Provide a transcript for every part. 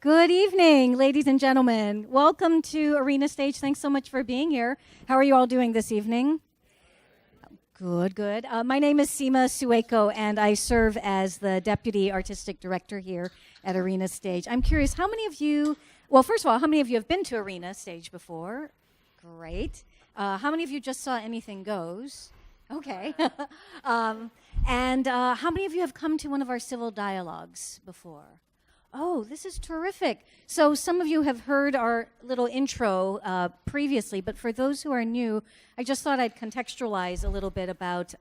Good evening, ladies and gentlemen. Welcome to Arena Stage. Thanks so much for being here. How are you all doing this evening? Good, good. My name is Seema Sueko, and I serve as the Deputy Artistic Director here at Arena Stage. I'm curious, how many of you, well, first of all, how many of you have been to Arena Stage before? Great. How many of you just saw Anything Goes? Okay. And how many of you have come to one of our civil dialogues before? Oh, this is terrific. So some of you have heard our little intro previously, but for those who are new, I just thought I'd contextualize a little bit about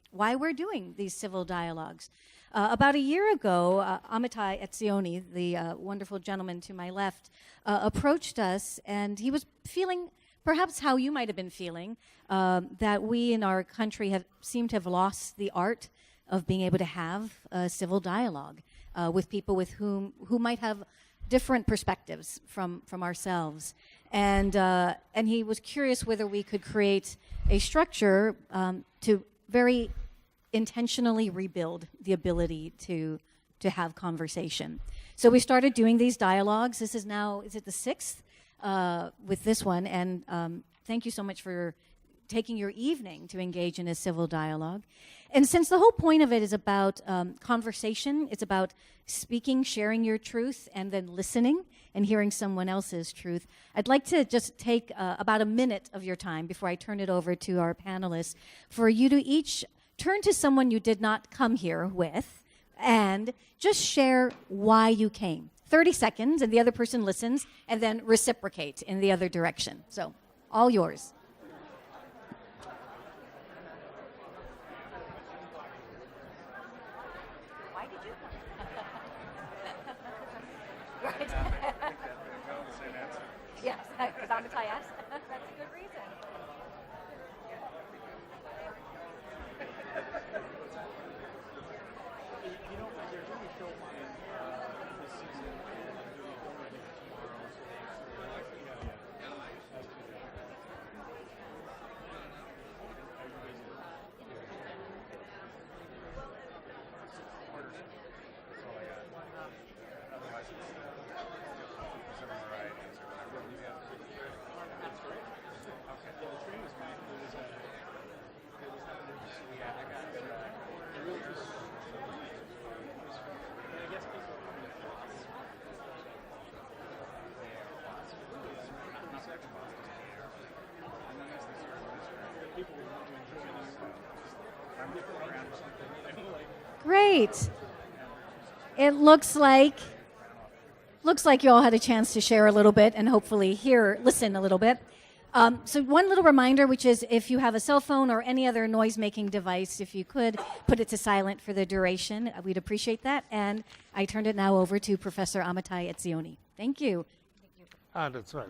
why we're doing these civil dialogues. About a year ago, Amitai Etzioni, the wonderful gentleman to my left, approached us, and he was feeling perhaps how you might have been feeling, that we in our country seem to have lost the art of being able to have a civil dialogue with people with who might have different perspectives from ourselves. And he was curious whether we could create a structure to very intentionally rebuild the ability to have conversation. So we started doing these dialogues. This is now, is it the 6th with this one? And thank you so much for taking your evening to engage in a civil dialogue. And since the whole point of it is about conversation, it's about speaking, sharing your truth, and then listening and hearing someone else's truth, I'd like to just take about a minute of your time before I turn it over to our panelists for you to each turn to someone you did not come here with and just share why you came. 30 seconds, and the other person listens, and then reciprocate in the other direction. So, all yours. Why did you? Right. Yes, because Amitai asked. That's a good reason. Great. It looks like you all had a chance to share a little bit and hopefully listen a little bit. So one little reminder, which is if you have a cell phone or any other noise-making device, if you could put it to silent for the duration, we'd appreciate that. And I turned it now over to Professor Amitai Etzioni. Thank you. That's right.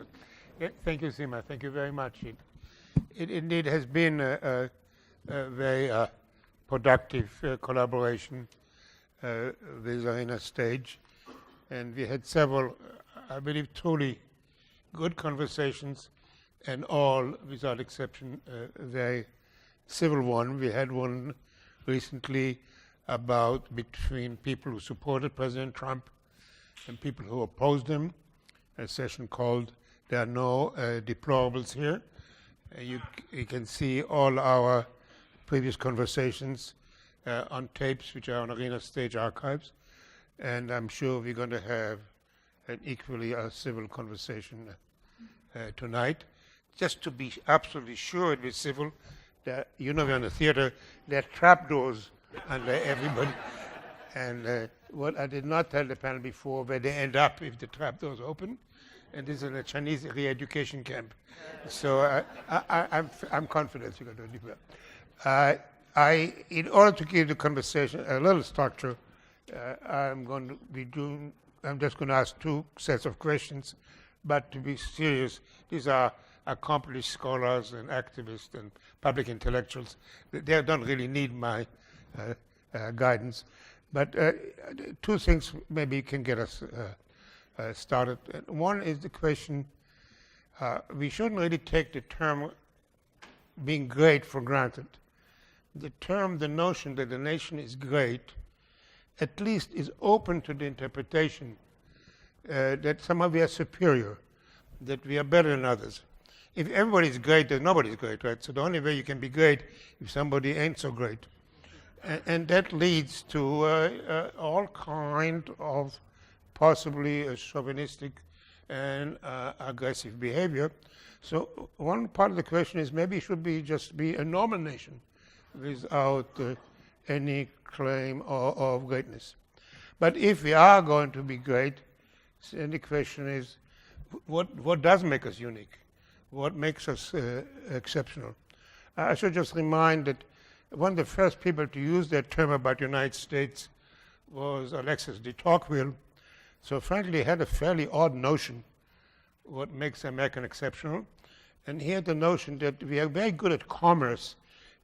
Yeah, thank you, Seema. Thank you very much. It indeed has been a very productive collaboration with Arena Stage. And we had several, I believe, truly good conversations, and all, without exception, very civil one. We had one recently between people who supported President Trump and people who opposed him, a session called "There Are No Deplorables Here." You can see all our previous conversations on tapes, which are on Arena Stage archives. And I'm sure we're going to have an equally civil conversation tonight. Just to be absolutely sure it was civil, we're in a theater, there are trapdoors under everybody. And what I did not tell the panel before, where they end up if the trapdoors open. And this is a Chinese re-education camp. So I'm confident you're going to do well. In order to give the conversation a little structure, I'm just going to ask two sets of questions, but to be serious, these are accomplished scholars and activists and public intellectuals. They don't really need my guidance, but two things maybe can get us started. One is the question, we shouldn't really take the term being great for granted. The notion that the nation is great, at least is open to the interpretation that somehow we are superior, that we are better than others. If everybody's great, then nobody's great, right? So the only way you can be great if somebody ain't so great. And that leads to all kind of possibly chauvinistic and aggressive behavior. So one part of the question is maybe it should be just be a normal nation without any claim of greatness. But if we are going to be great, then the question is, what does make us unique? What makes us exceptional? I should just remind that one of the first people to use that term about the United States was Alexis de Tocqueville. So frankly, he had a fairly odd notion what makes American exceptional. And he had the notion that we are very good at commerce,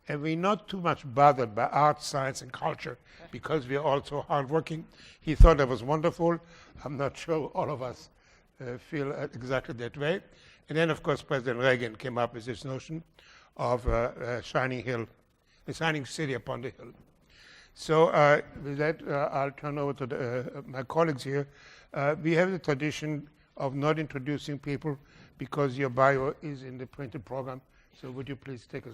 and we're not too much bothered by art, science, and culture because we are all so hardworking. He thought that was wonderful. I'm not sure all of us feel exactly that way. And then, of course, President Reagan came up with this notion of shining hill, the shining city upon the hill. So with that, I'll turn over to my colleagues here. We have the tradition of not introducing people because your bio is in the printed program. So would you please take us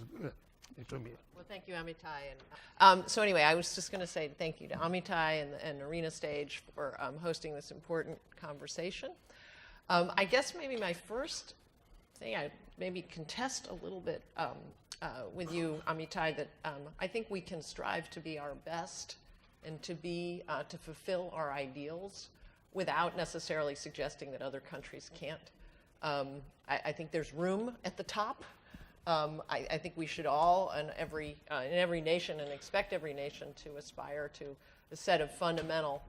from here? Well, thank you, Amitai. And so anyway, I was just going to say thank you to Amitai and Arena Stage for hosting this important conversation. I guess maybe my first thing, I maybe contest a little bit with you, Amitai, that I think we can strive to be our best and to fulfill our ideals without necessarily suggesting that other countries can't. I think there's room at the top. I think we should all, in every nation, and expect every nation to aspire to a set of fundamental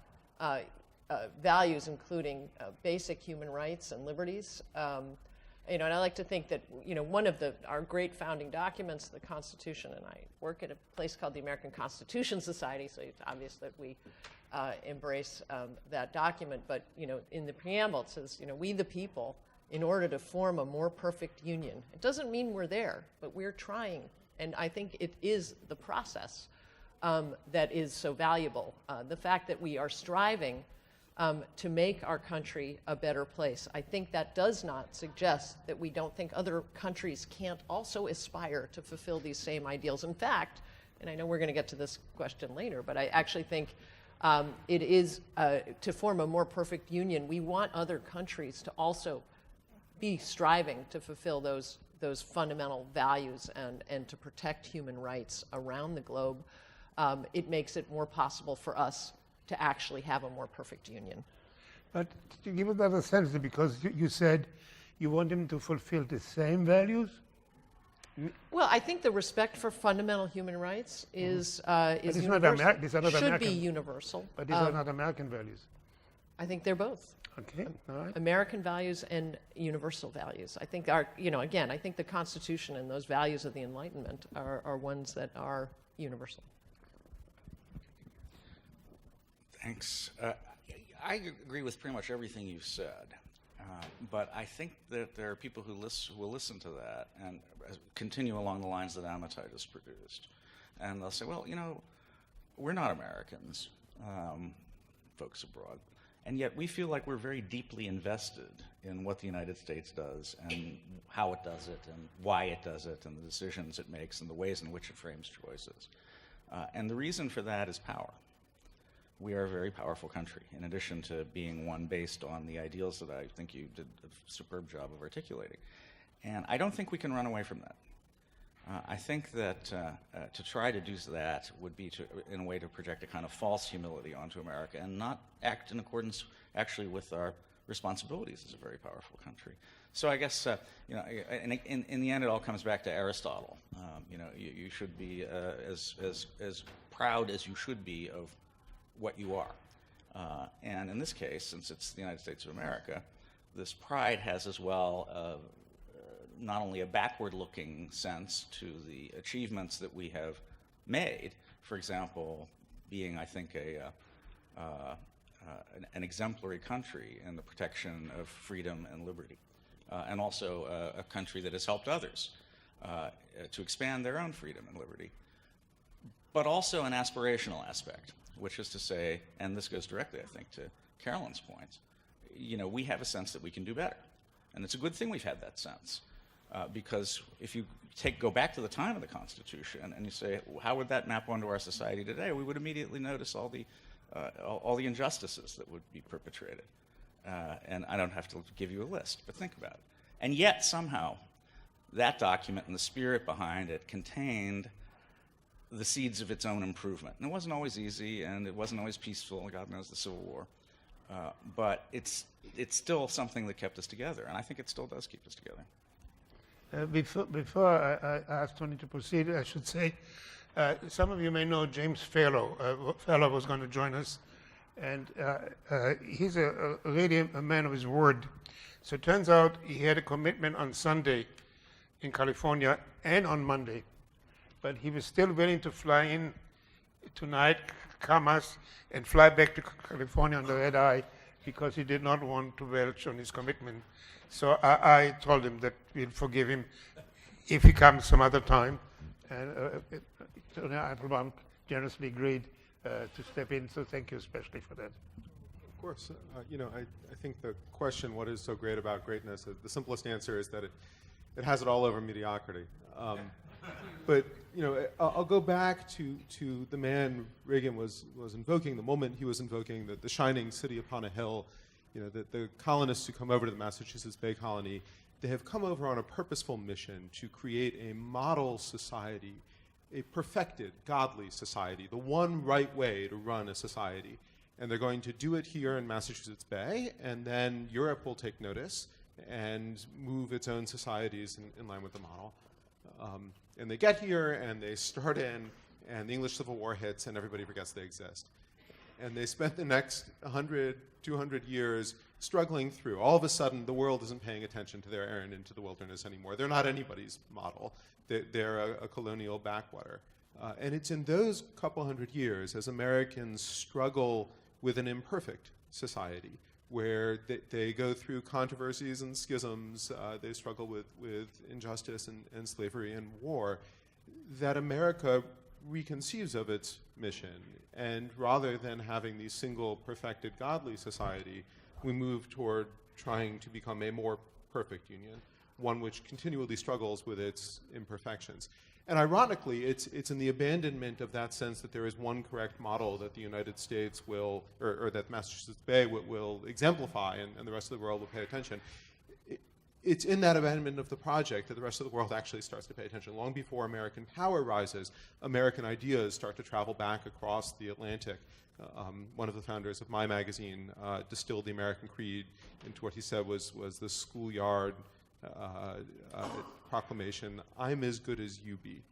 values, including basic human rights and liberties. And I like to think that one of our great founding documents, the Constitution, and I work at a place called the American Constitution Society, so it's obvious that we embrace that document. But in the preamble it says, we the people, in order to form a more perfect union. It doesn't mean we're there, but we're trying. And I think it is the process that is so valuable. The fact that we are striving to make our country a better place. I think that does not suggest that we don't think other countries can't also aspire to fulfill these same ideals. In fact, and I know we're going to get to this question later, but I actually think it is to form a more perfect union. We want other countries to also be striving to fulfill those fundamental values and to protect human rights around the globe. It makes it more possible for us to actually have a more perfect union. But to give us a sense, because you said you want them to fulfill the same values? Well, I think the respect for fundamental human rights is these universal. are not Should American, be universal. But these are not American values. I think they're both. Okay, all right. American values and universal values. I think I think the Constitution and those values of the Enlightenment are ones that are universal. Thanks. I agree with pretty much everything you've said, but I think that there are people who will listen to that and continue along the lines that Amitai just produced. And they'll say, well, we're not Americans, folks abroad, and yet we feel like we're very deeply invested in what the United States does and how it does it and why it does it and the decisions it makes and the ways in which it frames choices. And the reason for that is power. We are a very powerful country, in addition to being one based on the ideals that I think you did a superb job of articulating. And I don't think we can run away from that. I think that to try to do that would be in a way to project a kind of false humility onto America and not act in accordance actually with our responsibilities as a very powerful country. So I guess, in the end it all comes back to Aristotle. You should be as proud as you should be of what you are. And in this case, since it's the United States of America, this pride has as well not only a backward-looking sense to the achievements that we have made, for example, being, I think, an exemplary country in the protection of freedom and liberty, and also a country that has helped others to expand their own freedom and liberty, but also an aspirational aspect, which is to say, and this goes directly, I think, to Carolyn's points, we have a sense that we can do better. And it's a good thing we've had that sense. Because if you go back to the time of the Constitution and you say, how would that map onto our society today, we would immediately notice all the injustices that would be perpetrated. And I don't have to give you a list, but think about it. And yet, somehow, that document and the spirit behind it contained the seeds of its own improvement. And it wasn't always easy, and it wasn't always peaceful, God knows the Civil War. But it's still something that kept us together, and I think it still does keep us together. Before I ask Tony to proceed, I should say, some of you may know James Fallow. Fallow was going to join us, and he's really a man of his word. So it turns out he had a commitment on Sunday in California and on Monday, but he was still willing to fly in tonight, come us, and fly back to California on the red eye because he did not want to welch on his commitment. So I told him that we'll forgive him if he comes some other time. And Tony Appelbaum generously agreed to step in, so thank you especially for that. Of course. I think the question, what is so great about greatness, the simplest answer is that it has it all over mediocrity. But I'll go back to the man Reagan was invoking, the moment he was invoking the shining city upon a hill. The colonists who come over to the Massachusetts Bay Colony, they have come over on a purposeful mission to create a model society, a perfected, godly society, the one right way to run a society. And they're going to do it here in Massachusetts Bay, and then Europe will take notice and move its own societies in line with the model. And they get here, and they start in, and the English Civil War hits, and everybody forgets they exist. And they spent the next 100, 200 years struggling through. All of a sudden, the world isn't paying attention to their errand into the wilderness anymore. They're not anybody's model. They're a colonial backwater. And it's in those couple hundred years, as Americans struggle with an imperfect society, where they go through controversies and schisms, they struggle with injustice and slavery and war, that America reconceives of its mission. And rather than having the single perfected godly society, we move toward trying to become a more perfect union, one which continually struggles with its imperfections. And ironically, it's in the abandonment of that sense that there is one correct model that the United States will, or that Massachusetts Bay will exemplify, and the rest of the world will pay attention. It's in that abandonment of the project that the rest of the world actually starts to pay attention. Long before American power rises, American ideas start to travel back across the Atlantic. One of the founders of my magazine distilled the American creed into what he said was the schoolyard proclamation, "I'm as good as you be."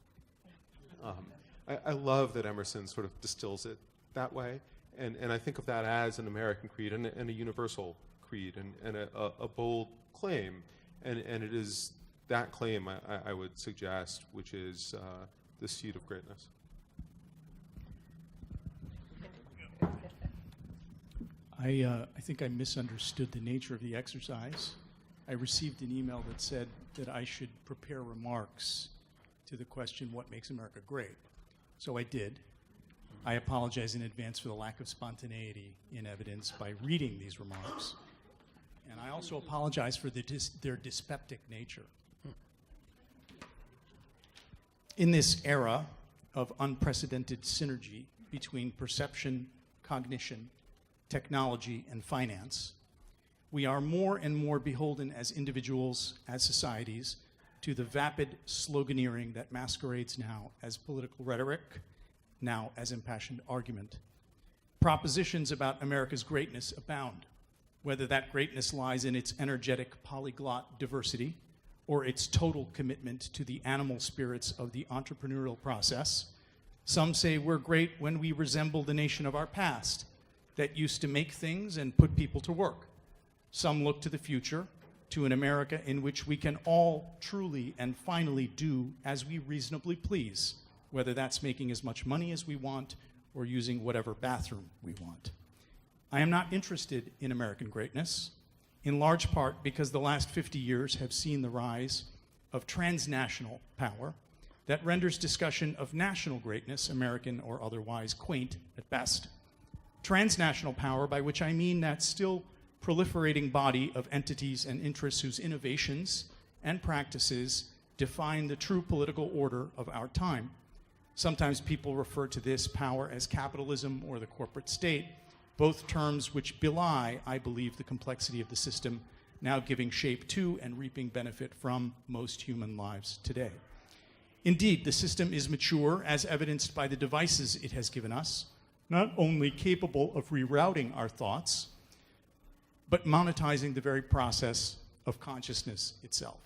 I love that Emerson sort of distills it that way, and I think of that as an American creed and a universal creed and a bold claim, and it is that claim I would suggest which is the seed of greatness. I think I misunderstood the nature of the exercise. I received an email that said that I should prepare remarks to the question, what makes America great? So I did. I apologize in advance for the lack of spontaneity in evidence by reading these remarks. And I also apologize for their dyspeptic nature. In this era of unprecedented synergy between perception, cognition, technology, and finance, we are more and more beholden as individuals, as societies, to the vapid sloganeering that masquerades now as political rhetoric, now as impassioned argument. Propositions about America's greatness abound, whether that greatness lies in its energetic polyglot diversity or its total commitment to the animal spirits of the entrepreneurial process. Some say we're great when we resemble the nation of our past that used to make things and put people to work. Some look to the future, to an America in which we can all truly and finally do as we reasonably please, whether that's making as much money as we want or using whatever bathroom we want. I am not interested in American greatness, in large part because the last 50 years have seen the rise of transnational power that renders discussion of national greatness, American or otherwise, quaint at best. Transnational power, by which I mean that still proliferating body of entities and interests whose innovations and practices define the true political order of our time. Sometimes people refer to this power as capitalism or the corporate state, both terms which belie, I believe, the complexity of the system now giving shape to and reaping benefit from most human lives today. Indeed, the system is mature, as evidenced by the devices it has given us, not only capable of rerouting our thoughts, but monetizing the very process of consciousness itself.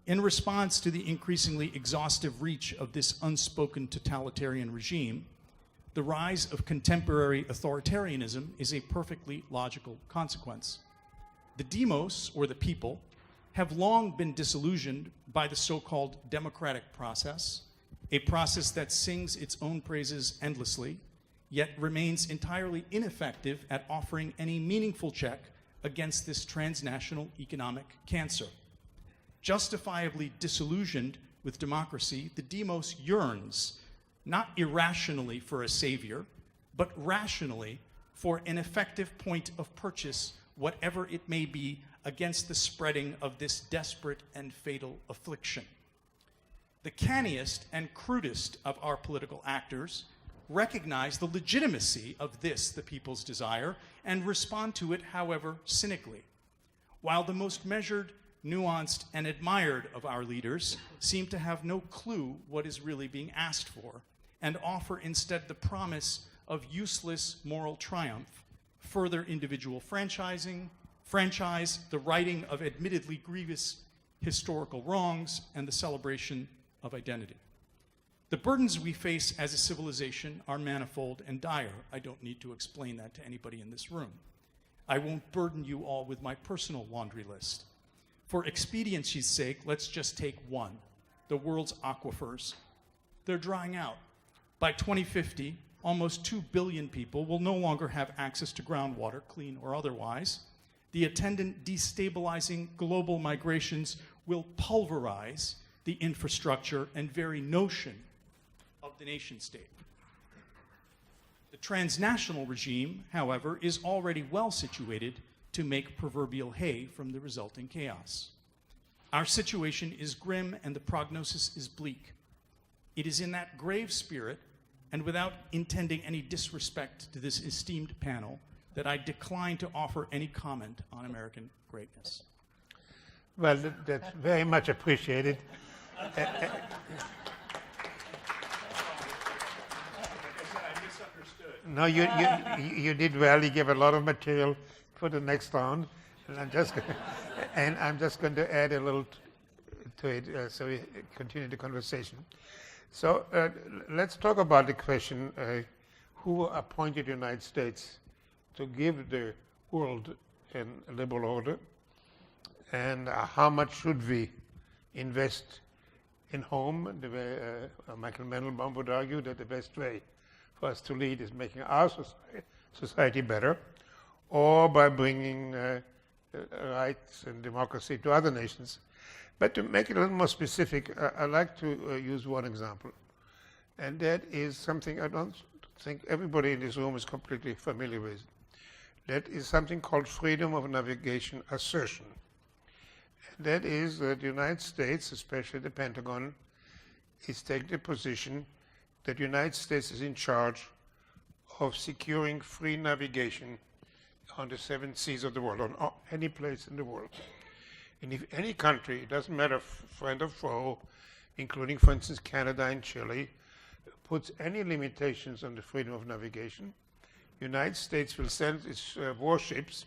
In response to the increasingly exhaustive reach of this unspoken totalitarian regime, the rise of contemporary authoritarianism is a perfectly logical consequence. The demos, or the people, have long been disillusioned by the so-called democratic process, a process that sings its own praises endlessly, yet remains entirely ineffective at offering any meaningful check against this transnational economic cancer. Justifiably disillusioned with democracy, the demos yearns, not irrationally for a savior, but rationally for an effective point of purchase, whatever it may be, against the spreading of this desperate and fatal affliction. The canniest and crudest of our political actors recognize the legitimacy of this, the people's desire, and respond to it, however, cynically, while the most measured, nuanced, and admired of our leaders seem to have no clue what is really being asked for, and offer instead the promise of useless moral triumph, further individual franchise, the righting of admittedly grievous historical wrongs, and the celebration of identity. The burdens we face as a civilization are manifold and dire. I don't need to explain that to anybody in this room. I won't burden you all with my personal laundry list. For expediency's sake, let's just take one: the world's aquifers. They're drying out. By 2050, almost 2 billion people will no longer have access to groundwater, clean or otherwise. The attendant destabilizing global migrations will pulverize the infrastructure and very notion of the nation state. The transnational regime, however, is already well situated to make proverbial hay from the resulting chaos. Our situation is grim and the prognosis is bleak. It is in that grave spirit, and without intending any disrespect to this esteemed panel, that I decline to offer any comment on American greatness. Well, that's very much appreciated. No, you did well. You gave a lot of material for the next round, and I'm just going to add a little to it so we continue the conversation. So let's talk about the question: who appointed the United States to give the world a liberal order, and how much should we invest in home? The way Michael Mandelbaum would argue that the best way for us to lead is making our society better, or by bringing rights and democracy to other nations. But to make it a little more specific, I'd like to use one example, and that is something I don't think everybody in this room is completely familiar with. That is something called freedom of navigation assertion. That is that the United States, especially the Pentagon, is taking the position that the United States is in charge of securing free navigation on the 7 seas of the world, on any place in the world. And if any country, it doesn't matter friend or foe, including, for instance, Canada and Chile, puts any limitations on the freedom of navigation, the United States will send its warships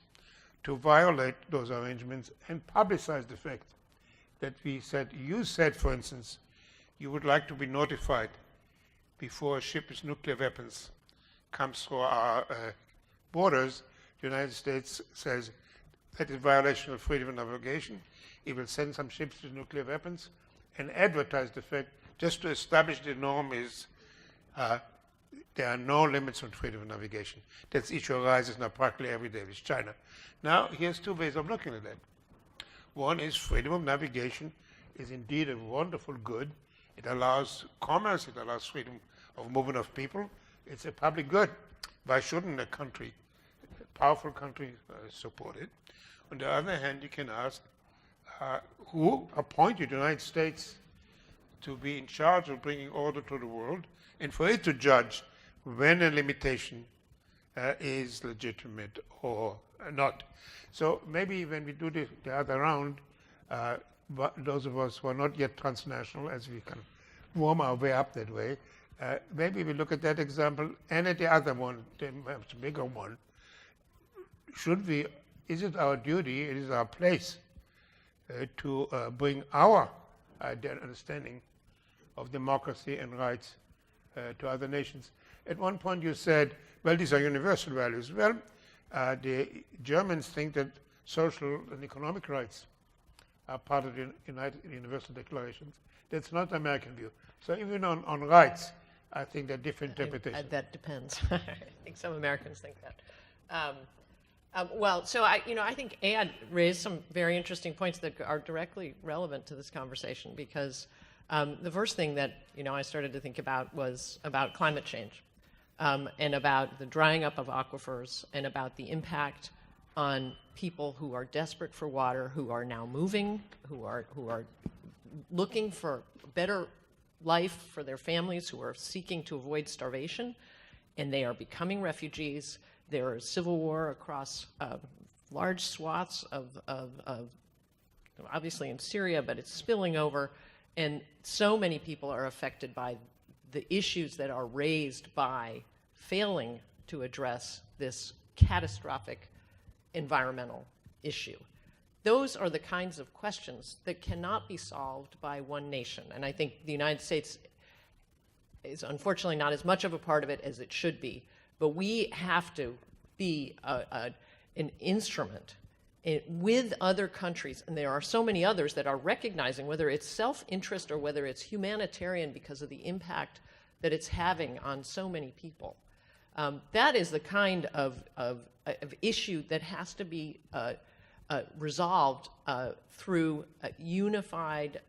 to violate those arrangements and publicize the fact that you said, for instance, you would like to be notified before a ship with nuclear weapons comes through our borders. The United States says that is violation of freedom of navigation. It will send some ships with nuclear weapons and advertise the fact, just to establish the norm is there are no limits on freedom of navigation. That issue arises now practically every day with China. Now, here's 2 ways of looking at that. One is freedom of navigation is indeed a wonderful good. It allows commerce, it allows freedom of movement of people. It's a public good. Why shouldn't a country, a powerful country, support it? On the other hand, you can ask, who appointed the United States to be in charge of bringing order to the world, and for it to judge when a limitation is legitimate or not. So maybe when we do the other round, those of us who are not yet transnational, as we can warm our way up that way, maybe we look at that example and at the other one, the much bigger one. Is it our duty, it is our place to bring our understanding of democracy and rights to other nations? At one point you said, well, these are universal values. Well, the Germans think that social and economic rights are part of the Universal Declarations. That's not the American view. So even on rights, I think there are different interpretations. That depends. I think some Americans think that. Well, so I think Ed raised some very interesting points that are directly relevant to this conversation, because the first thing that I started to think about was about climate change, and about the drying up of aquifers, and about the impact on people who are desperate for water, who are now moving, who are looking for a better life for their families, who are seeking to avoid starvation, and they are becoming refugees. There is civil war across large swaths of obviously in Syria, but it's spilling over, and so many people are affected by the issues that are raised by failing to address this catastrophic environmental issue. Those are the kinds of questions that cannot be solved by one nation. And I think the United States is unfortunately not as much of a part of it as it should be. But we have to be an instrument with other countries, and there are so many others that are recognizing, whether it's self-interest or whether it's humanitarian because of the impact that it's having on so many people. That is the kind of issue that has to be resolved through unified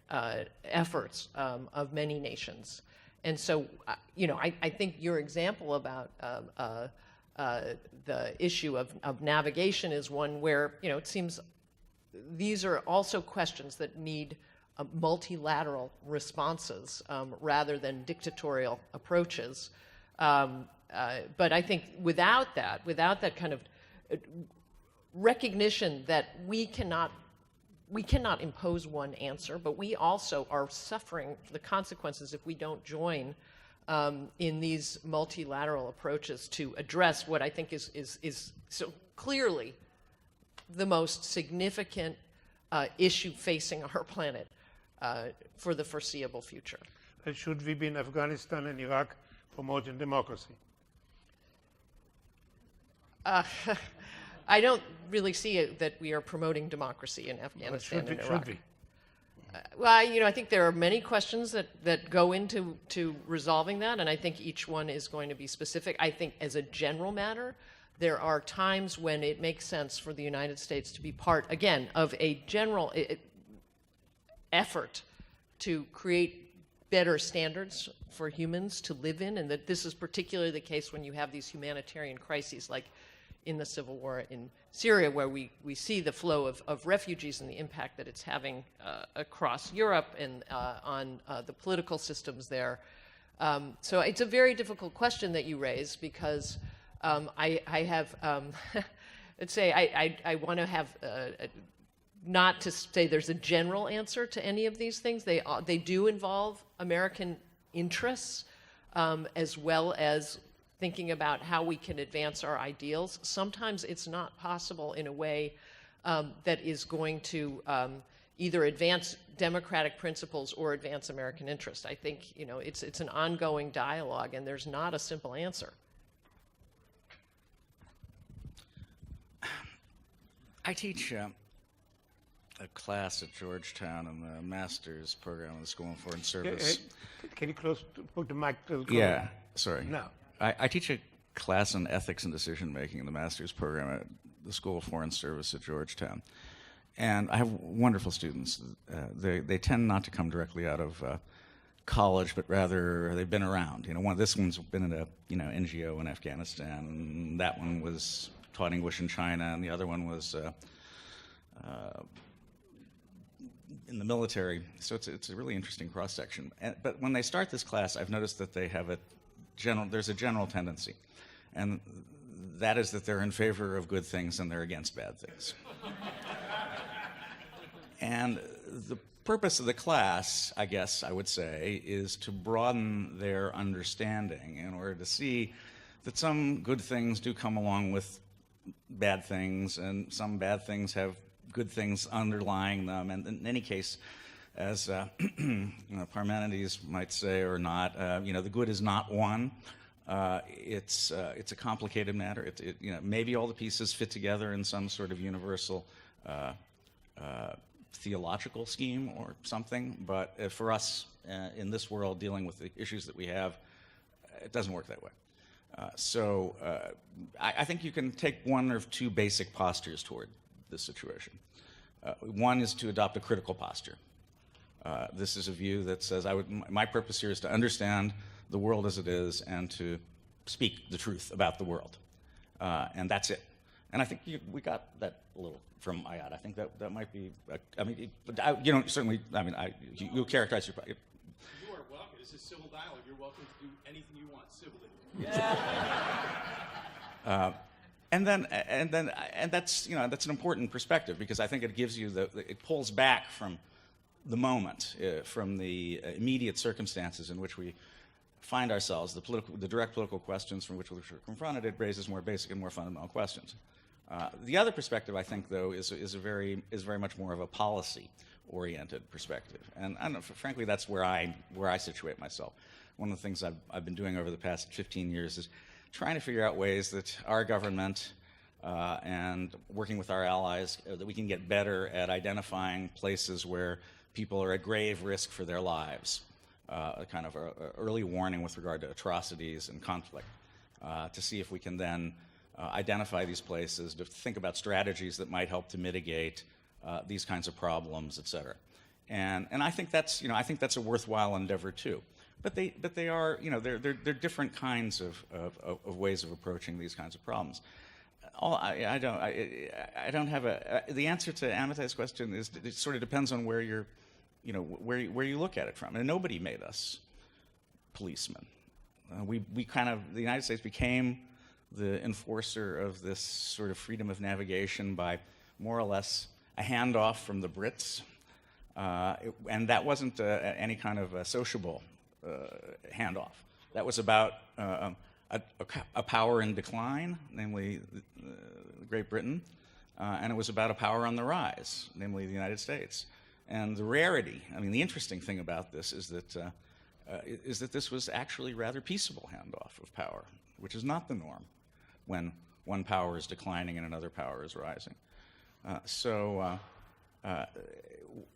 efforts of many nations. And so, I think your example about the issue of navigation is one where, it seems these are also questions that need multilateral responses rather than dictatorial approaches. But I think without that kind of recognition that we cannot impose one answer, but we also are suffering the consequences if we don't join in these multilateral approaches to address what I think is so clearly the most significant issue facing our planet for the foreseeable future. Should we be in Afghanistan and Iraq promoting democracy? I don't really see that we are promoting democracy in Afghanistan and Iraq. Should we? Well, I think there are many questions that go into resolving that, and I think each one is going to be specific. I think as a general matter, there are times when it makes sense for the United States to be part, again, of a general effort to create better standards for humans to live in, and that this is particularly the case when you have these humanitarian crises like in the civil war in Syria, where we see the flow of refugees and the impact that it's having across Europe and on the political systems there. So it's a very difficult question that you raise, because I have, let's say, I want to have, not to say there's a general answer to any of these things. They do involve American interests, as well as thinking about how we can advance our ideals. Sometimes it's not possible in a way that is going to either advance democratic principles or advance American interest. I think it's an ongoing dialogue, and there's not a simple answer. I teach a class at Georgetown in the master's program in the School of Foreign Service. Can you put the mic to the Yeah, sorry. No. I teach a class in ethics and decision making in the master's program at the School of Foreign Service at Georgetown. And I have wonderful students. They tend not to come directly out of college, but rather they've been around. This one's been in a NGO in Afghanistan, and that one was taught English in China, and the other one was in the military. So it's a really interesting cross section. But when they start this class, I've noticed that they have there's a general tendency, and that is that they're in favor of good things and they're against bad things. And the purpose of the class, I guess I would say, is to broaden their understanding in order to see that some good things do come along with bad things, and some bad things have good things underlying them. And in any case, as Parmenides might say or not, the good is not one. It's a complicated matter. Maybe all the pieces fit together in some sort of universal theological scheme or something, but for us in this world dealing with the issues that we have, it doesn't work that way. So I think you can take one or two basic postures toward this situation. One is to adopt a critical posture. This is a view that says my purpose here is to understand the world as it is and to speak the truth about the world. And that's it. And I think we got that a little from Ayat. I think that might be, certainly, you'll characterize your... You are welcome. This is civil dialogue. You're welcome to do anything you want civilly. And that's an important perspective, because I think it gives you it pulls back from the moment, from the immediate circumstances in which we find ourselves, the direct political questions from which we're confronted. It raises more basic and more fundamental questions. The other perspective, I think, though, is very much more of a policy-oriented perspective, and I don't know, frankly, that's where I situate myself. One of the things I've been doing over the past 15 years is trying to figure out ways that our government and working with our allies, that we can get better at identifying places where people are at grave risk for their lives, a kind of early warning with regard to atrocities and conflict, to see if we can then identify these places, to think about strategies that might help to mitigate these kinds of problems, et cetera. And I think that's a worthwhile endeavor too. But they are they're different kinds of ways of approaching these kinds of problems. I don't have the answer to Amitai's question is it sort of depends on where where you look at it from. And nobody made us policemen. The United States became the enforcer of this sort of freedom of navigation by more or less a handoff from the Brits, and that wasn't any kind of a sociable handoff. That was about a power in decline, namely Great Britain, and it was about a power on the rise, namely the United States. And the rarity, the interesting thing about this is that this was actually rather peaceable handoff of power, which is not the norm when one power is declining and another power is rising. So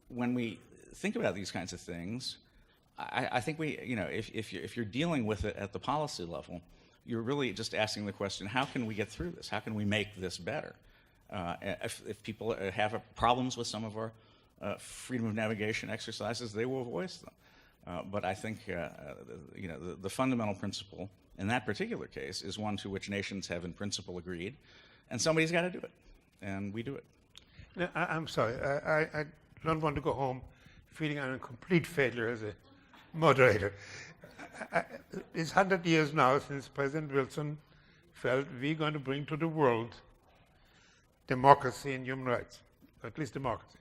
when we think about these kinds of things, I think if you're dealing with it at the policy level, you're really just asking the question, how can we get through this? How can we make this better? If people have problems with some of our freedom of navigation exercises, they will voice them. But I think the fundamental principle in that particular case is one to which nations have in principle agreed, and somebody's got to do it, and we do it. No, I'm sorry. I don't want to go home feeling I'm a complete failure as a moderator. It's 100 years now since President Wilson felt we're going to bring to the world democracy and human rights, or at least democracy.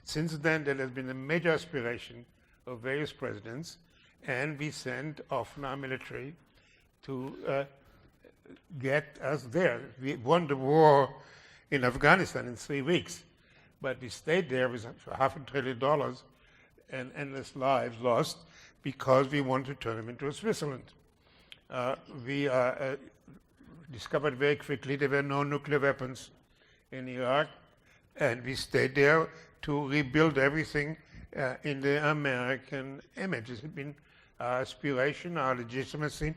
Since then, there has been a major aspiration of various presidents, and we sent often our military to get us there. We won the war in Afghanistan in 3 weeks, but we stayed there with $500 billion and endless lives lost because we wanted to turn them into a Switzerland. We discovered very quickly there were no nuclear weapons in Iraq, and we stayed there to rebuild everything in the American image. It's been our aspiration, our legitimacy,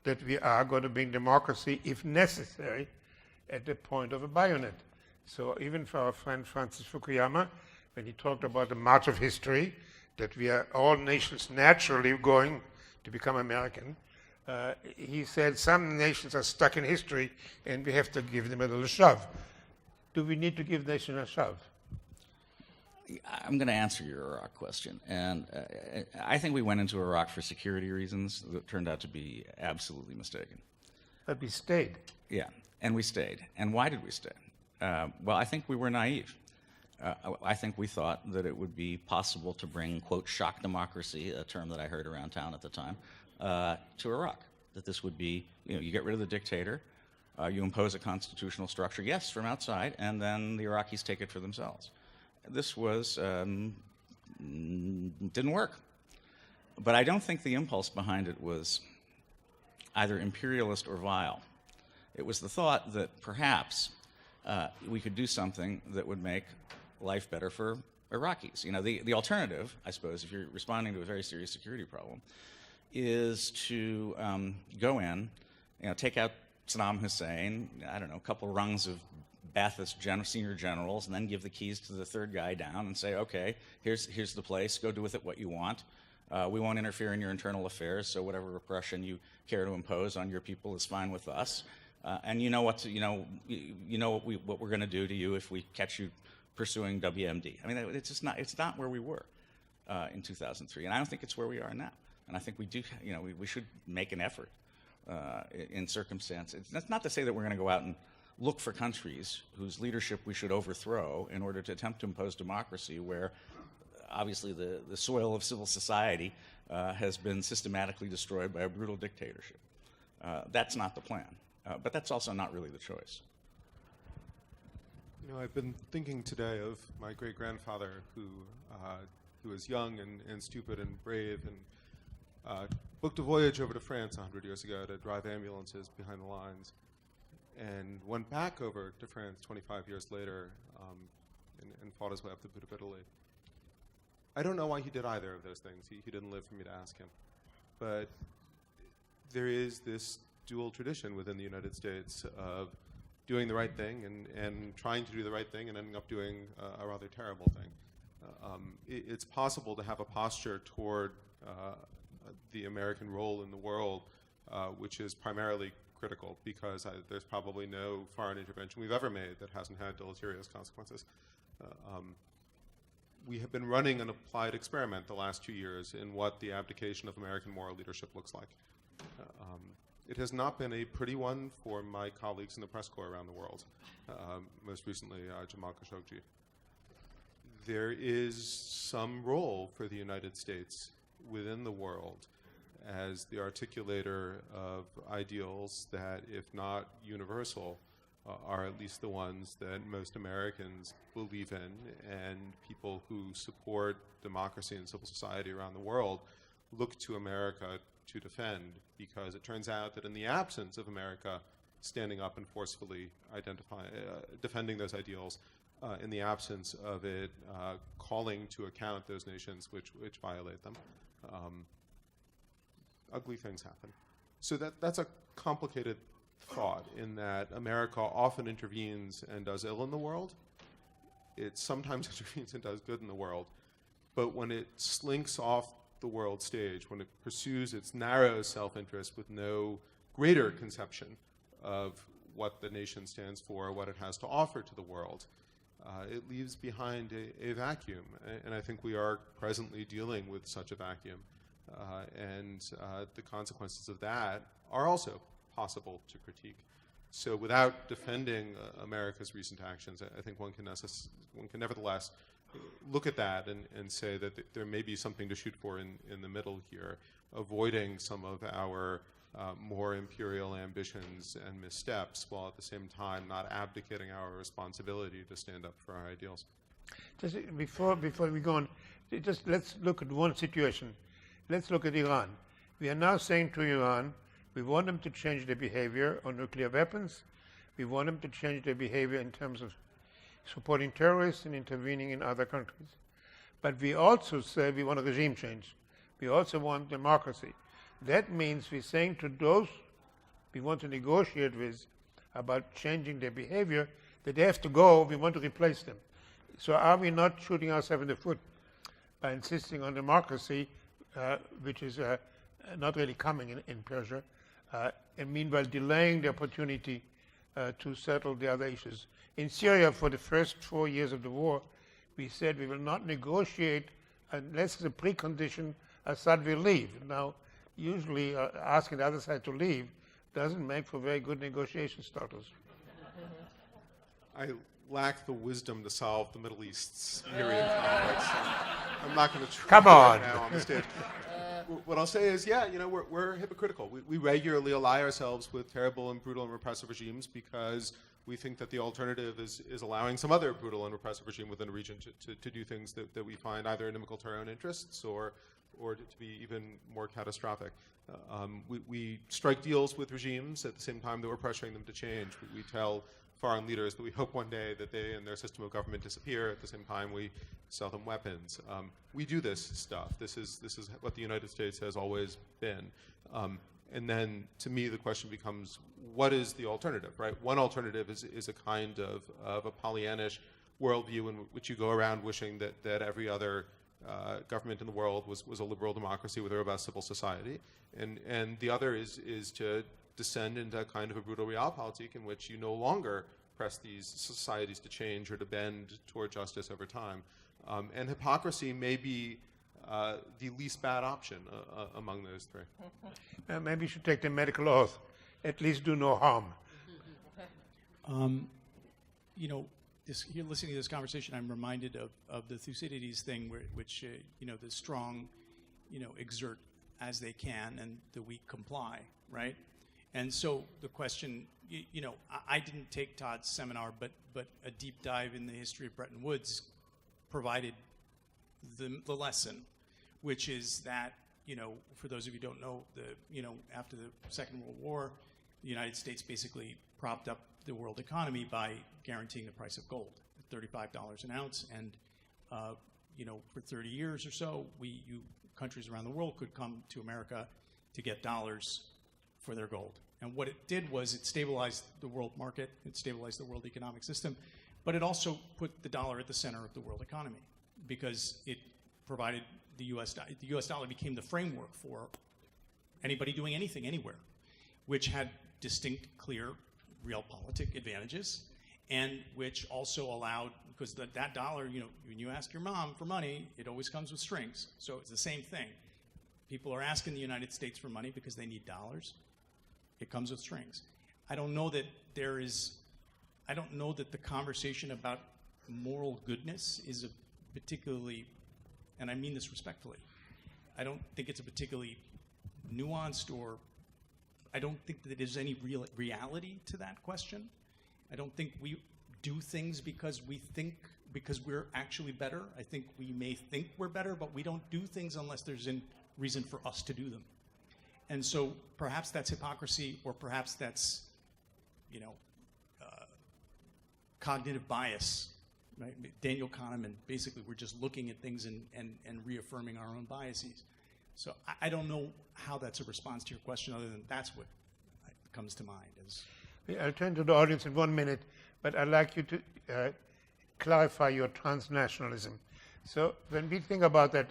that we are going to bring democracy, if necessary, at the point of a bayonet. So even for our friend Francis Fukuyama, when he talked about the march of history, that we are all nations naturally going to become American. He said some nations are stuck in history and we have to give them a little shove. Do we need to give nations a shove? I'm going to answer your Iraq question. And I think we went into Iraq for security reasons that turned out to be absolutely mistaken. But we stayed. Yeah, and we stayed. And why did we stay? Well, I think we were naive. I think we thought that it would be possible to bring, quote, shock democracy, a term that I heard around town at the time, to Iraq. That this would be, you get rid of the dictator, you impose a constitutional structure, yes, from outside, and then the Iraqis take it for themselves. This didn't work. But I don't think the impulse behind it was either imperialist or vile. It was the thought that perhaps we could do something that would make life better for Iraqis. The alternative, I suppose, if you're responding to a very serious security problem, is to go in, take out Saddam Hussein, I don't know, a couple rungs of Ba'athist senior generals, and then give the keys to the third guy down and say, okay, here's the place, go do with it what you want. We won't interfere in your internal affairs, so whatever repression you care to impose on your people is fine with us. And you know what we're going to do to you if we catch you pursuing WMD. I mean, it's not where we were in 2003, and I don't think it's where we are now. And I think we do, we should make an effort in circumstances. That's not to say that we're going to go out and look for countries whose leadership we should overthrow in order to attempt to impose democracy where obviously the soil of civil society has been systematically destroyed by a brutal dictatorship. That's not the plan, but that's also not really the choice. I've been thinking today of my great-grandfather who was young and stupid and brave and booked a voyage over to France 100 years ago to drive ambulances behind the lines, and went back over to France 25 years later and fought his way up the boot of Italy. I don't know why he did either of those things. He didn't live for me to ask him. But there is this dual tradition within the United States of doing the right thing and trying to do the right thing and ending up doing a rather terrible thing. It's possible to have a posture toward the American role in the world which is primarily critical because there's probably no foreign intervention we've ever made that hasn't had deleterious consequences. We have been running an applied experiment the last 2 years in what the abdication of American moral leadership looks like. It has not been a pretty one for my colleagues in the press corps around the world, most recently Jamal Khashoggi. There is some role for the United States within the world as the articulator of ideals that, if not universal, are at least the ones that most Americans believe in, and people who support democracy and civil society around the world look to America to defend, because it turns out that in the absence of America standing up and forcefully defending those ideals, in the absence of it calling to account those nations which violate them, ugly things happen. So that's a complicated thought in that America often intervenes and does ill in the world. It sometimes intervenes and does good in the world. But when it slinks off the world stage, when it pursues its narrow self-interest with no greater conception of what the nation stands for, what it has to offer to the world, it leaves behind a vacuum. And I think we are presently dealing with such a vacuum. And the consequences of that are also possible to critique. So without defending America's recent actions, I think one can nevertheless look at that and say that there may be something to shoot for in the middle here, avoiding some of our more imperial ambitions and missteps, while at the same time not abdicating our responsibility to stand up for our ideals. Just before we go on, just let's look at one situation. Let's look at Iran. We are now saying to Iran, we want them to change their behavior on nuclear weapons. We want them to change their behavior in terms of supporting terrorists and intervening in other countries. But we also say we want a regime change. We also want democracy. That means we're saying to those we want to negotiate with about changing their behavior that they have to go, we want to replace them. So are we not shooting ourselves in the foot? by insisting on democracy, which is not really coming in Persia, and meanwhile delaying the opportunity to settle the other issues. In Syria, for the first 4 years of the war, we said we will not negotiate unless as a precondition Assad will leave. Now, usually asking the other side to leave doesn't make for very good negotiation starters. I lack the wisdom to solve the Middle East's myriad conflicts. I'm not going to try right now on the stage. What I'll say is, yeah, you know, we're hypocritical. We regularly ally ourselves with terrible and brutal and repressive regimes because we think that the alternative is allowing some other brutal and repressive regime within a region to do things that we find either inimical to our own interests or to be even more catastrophic. We strike deals with regimes at the same time that we're pressuring them to change. We tell foreign leaders that we hope one day that they and their system of government disappear. At the same time, we sell them weapons. We do this stuff. This is what the United States has always been. And then, to me, the question becomes, what is the alternative, right? One alternative is a kind of a Pollyannish worldview in which you go around wishing that every other government in the world was a liberal democracy with a robust civil society. And the other is to descend into a kind of a brutal realpolitik in which you no longer press these societies to change or to bend toward justice over time. And hypocrisy may be the least bad option among those three. Maybe you should take the medical oath. At least do no harm. You know, here listening to this conversation, I'm reminded of the Thucydides thing, which you know, the strong, you know, exert as they can, and the weak comply, right? And so the question, you know, I didn't take Todd's seminar, but a deep dive in the history of Bretton Woods provided the lesson, which is that, you know, for those of you who don't know, you know, after the Second World War, the United States basically propped up the world economy by guaranteeing the price of gold at $35 an ounce, and you know, for 30 years or so, countries around the world could come to America to get dollars for their gold. And what it did was it stabilized the world market, it stabilized the world economic system, but it also put the dollar at the center of the world economy because it provided the US dollar became the framework for anybody doing anything anywhere, which had distinct, clear, realpolitik advantages, and which also allowed, because that dollar, you know, when you ask your mom for money, it always comes with strings. So it's the same thing. People are asking the United States for money because they need dollars. It comes with strings. I don't know that the conversation about moral goodness is a particularly, and I mean this respectfully, I don't think it's a particularly nuanced, or I don't think that there's any real reality to that question. I don't think we do things because we're actually better. I think we may think we're better, but we don't do things unless there's a reason for us to do them. And so perhaps that's hypocrisy, or perhaps that's, you know, cognitive bias, right? Daniel Kahneman, basically we're just looking at things and reaffirming our own biases. So I don't know how that's a response to your question, other than that's what comes to mind. I'll turn to the audience in 1 minute, but I'd like you to clarify your transnationalism. So when we think about that,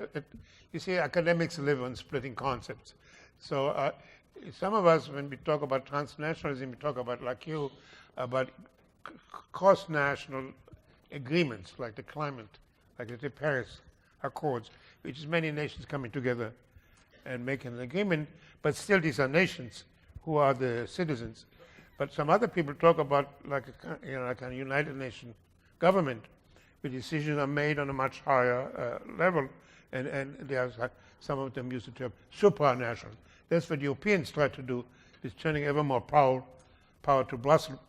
you see, academics live on splitting concepts. So some of us, when we talk about transnationalism, we talk about, like you, about cross-national agreements, like the climate, like the Paris Accords, which is many nations coming together and making an agreement, but still these are nations who are the citizens. But some other people talk about like a United Nations government, where decisions are made on a much higher level, and there's some of them use the term supranational. That's what Europeans try to do, is turning ever more power to Brussels.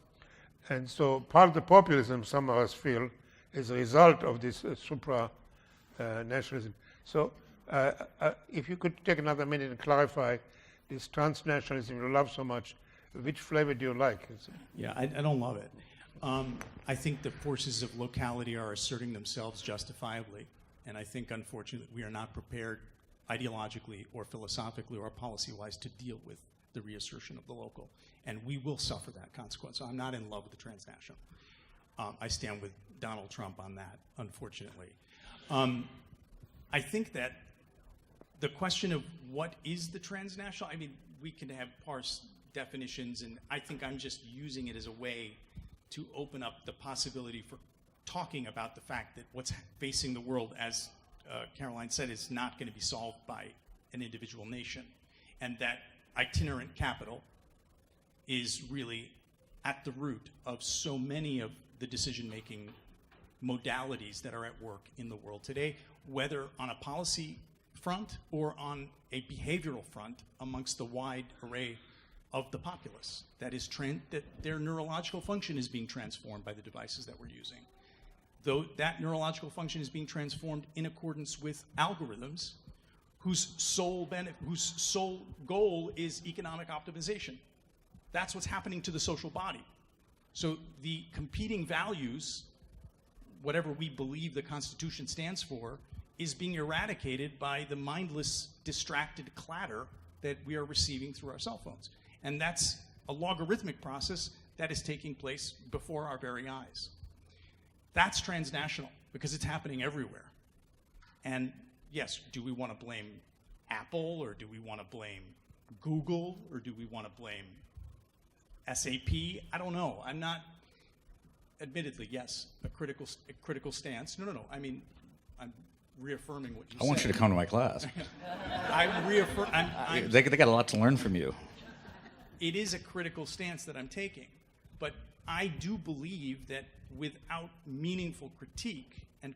And so part of the populism, some of us feel, is a result of this supranationalism. So if you could take another minute and clarify this transnationalism you love so much, which flavor do you like? Yeah, I don't love it. I think the forces of locality are asserting themselves justifiably, and I think, unfortunately, we are not prepared ideologically or philosophically or policy-wise to deal with the reassertion of the local, and we will suffer that consequence. So I'm not in love with the transnational. I stand with Donald Trump on that, unfortunately. I think that the question of what is the transnational, I mean, we can have parse definitions, and I think I'm just using it as a way to open up the possibility for talking about the fact that what's facing the world, as Caroline said, is not going to be solved by an individual nation, and that itinerant capital is really at the root of so many of the decision-making modalities that are at work in the world today, whether on a policy front or on a behavioral front amongst the wide array of the populace. That is, that their neurological function is being transformed by the devices that we're using. Though that neurological function is being transformed in accordance with algorithms whose sole goal is economic optimization. That's what's happening to the social body. So the competing values, whatever we believe the Constitution stands for, is being eradicated by the mindless, distracted clatter that we are receiving through our cell phones. And that's a logarithmic process that is taking place before our very eyes. That's transnational because it's happening everywhere. And yes, do we want to blame Apple, or do we want to blame Google, or do we want to blame SAP? I don't know. I'm not, admittedly, yes, a critical stance. No. I mean, I'm reaffirming what you said. I want you to come to my class. They got a lot to learn from you. It is a critical stance that I'm taking, but I do believe that without meaningful critique, and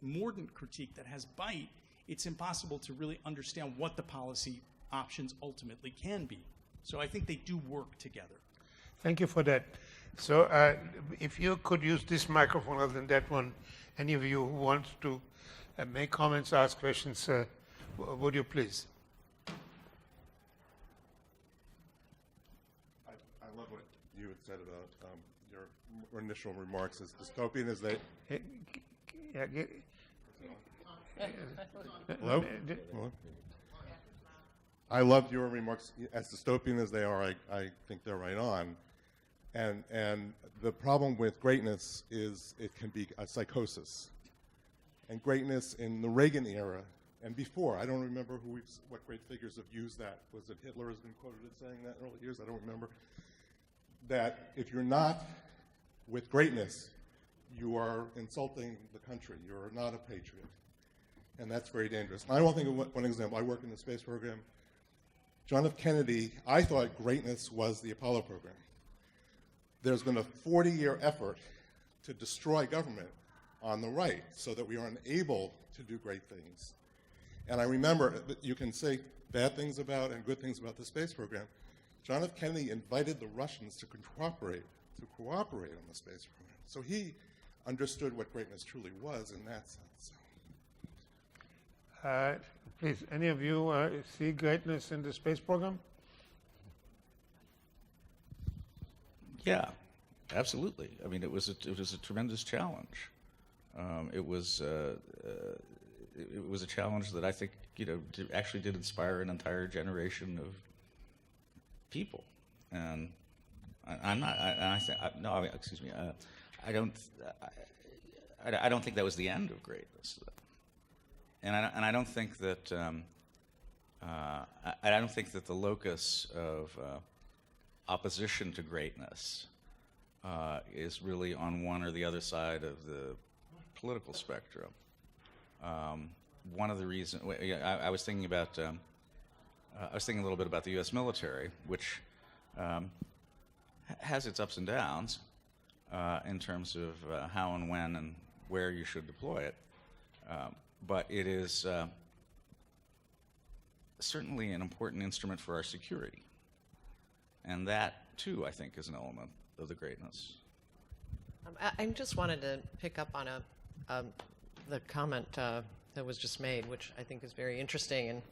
mordant critique that has bite, it's impossible to really understand what the policy options ultimately can be. So I think they do work together. Thank you for that. So if you could use this microphone rather than that one, any of you who want to make comments, ask questions, would you please? I love what you had said about your initial remarks, as dystopian as they... Hello? Hello? I loved your remarks. As dystopian as they are, I think they're right on. And the problem with greatness is it can be a psychosis. And greatness in the Reagan era and before, I don't remember what great figures have used that. Was it Hitler has been quoted as saying that in early years? I don't remember. That if you're not with greatness, you are insulting the country. You're not a patriot. And that's very dangerous. I want to think of one example. I work in the space program. John F. Kennedy, I thought greatness was the Apollo program. There's been a 40-year effort to destroy government on the right so that we are unable to do great things. And I remember that you can say bad things about and good things about the space program. John F. Kennedy invited the Russians to cooperate on the space program. So he understood what greatness truly was in that sense. Please, any of you see greatness in the space program? Yeah, absolutely. I mean, it was a tremendous challenge. It was a challenge that I think actually did inspire an entire generation of people. And I don't think that was the end of greatness. And I don't think that the locus of opposition to greatness is really on one or the other side of the political spectrum. One of the reasons I was thinking about, I was thinking a little bit about the U.S. military, which has its ups and downs in terms of how and when and where you should deploy it. But it is certainly an important instrument for our security. And that, too, I think, is an element of the greatness. I just wanted to pick up on the comment that was just made, which I think is very interesting. And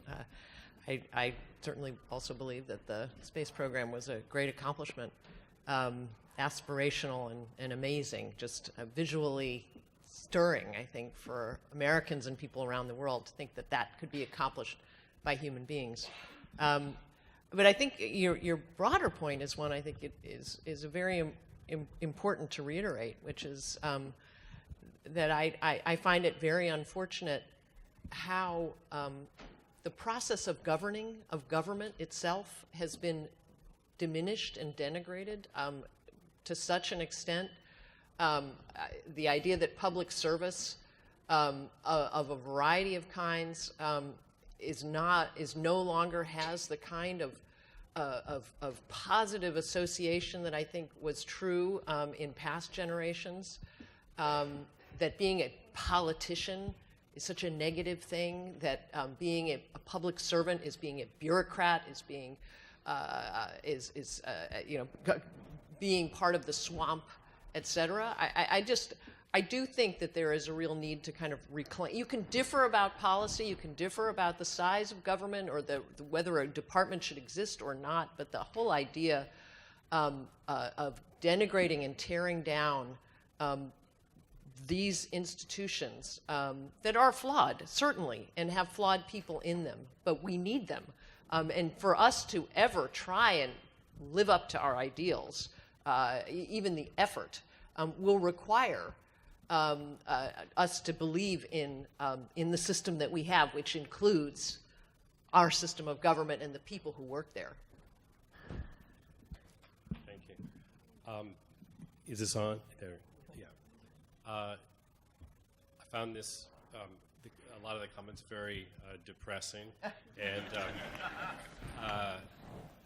I certainly also believe that the space program was a great accomplishment, aspirational and amazing, just visually stirring, I think, for Americans and people around the world to think that that could be accomplished by human beings. But I think your broader point is one I think it is a very important to reiterate, which is that I find it very unfortunate how the process of governing, of government itself, has been diminished and denigrated to such an extent. The idea that public service of a variety of kinds is no longer has the kind of positive association that I think was true in past generations. That being a politician is such a negative thing, that being a public servant is being a bureaucrat, is being being part of the swamp, etc. I do think that there is a real need to kind of reclaim. You can differ about policy, you can differ about the size of government or whether a department should exist or not, but the whole idea of denigrating and tearing down these institutions that are flawed, certainly, and have flawed people in them, but we need them. And for us to ever try and live up to our ideals, even the effort, will require us to believe in the system that we have, which includes our system of government and the people who work there. Thank you. Is this on? There. Yeah. I found this, a lot of the comments very depressing. And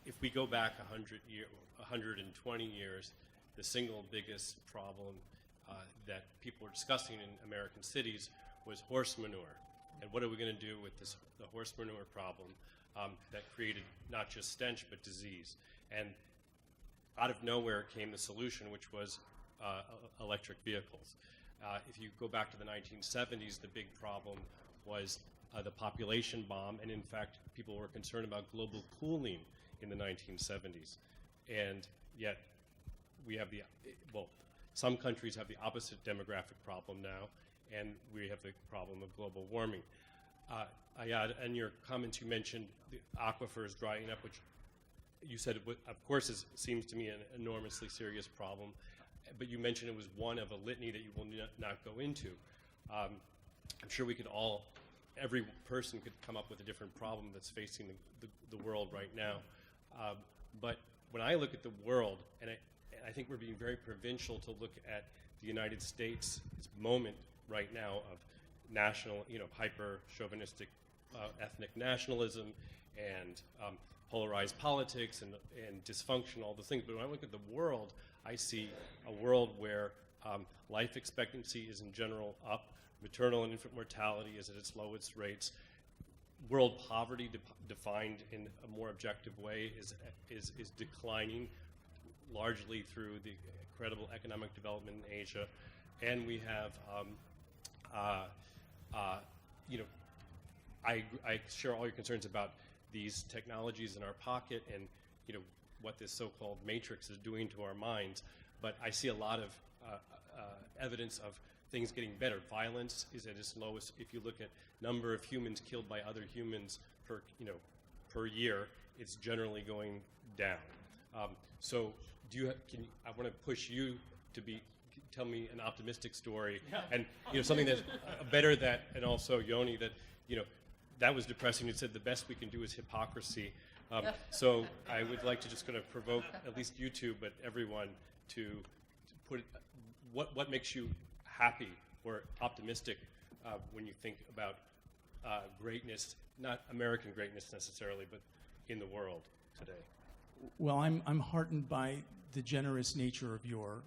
if we go back 120 years, the single biggest problem that people were discussing in American cities was horse manure. And what are we going to do with the horse manure problem that created not just stench but disease? And out of nowhere came the solution, which was electric vehicles. If you go back to the 1970s, the big problem was the population bomb, and in fact, people were concerned about global cooling in the 1970s. And yet, we have some countries have the opposite demographic problem now, and we have the problem of global warming. In your comments, you mentioned the aquifers drying up, which you said, of course, seems to me an enormously serious problem, but you mentioned it was one of a litany that you will not go into. I'm sure every person could come up with a different problem that's facing the world right now. But when I look at the world, and I think we're being very provincial to look at the United States' moment right now of national, hyper-chauvinistic ethnic nationalism and polarized politics and dysfunction, all those things. But when I look at the world, I see a world where life expectancy is in general up, maternal and infant mortality is at its lowest rates, world poverty defined in a more objective way is declining, largely through the incredible economic development in Asia, and we have, I share all your concerns about these technologies in our pocket and what this so-called matrix is doing to our minds. But I see a lot of evidence of things getting better. Violence is at its lowest. If you look at number of humans killed by other humans per year, it's generally going down. So I want to push you to tell me an optimistic story, and something that's better that, and also Yoni, that that was depressing. You said the best we can do is hypocrisy. So I would like to just kind of provoke at least you two, but everyone, to put what makes you happy or optimistic when you think about greatness, not American greatness necessarily, but in the world today. Well, I'm heartened by the generous nature of your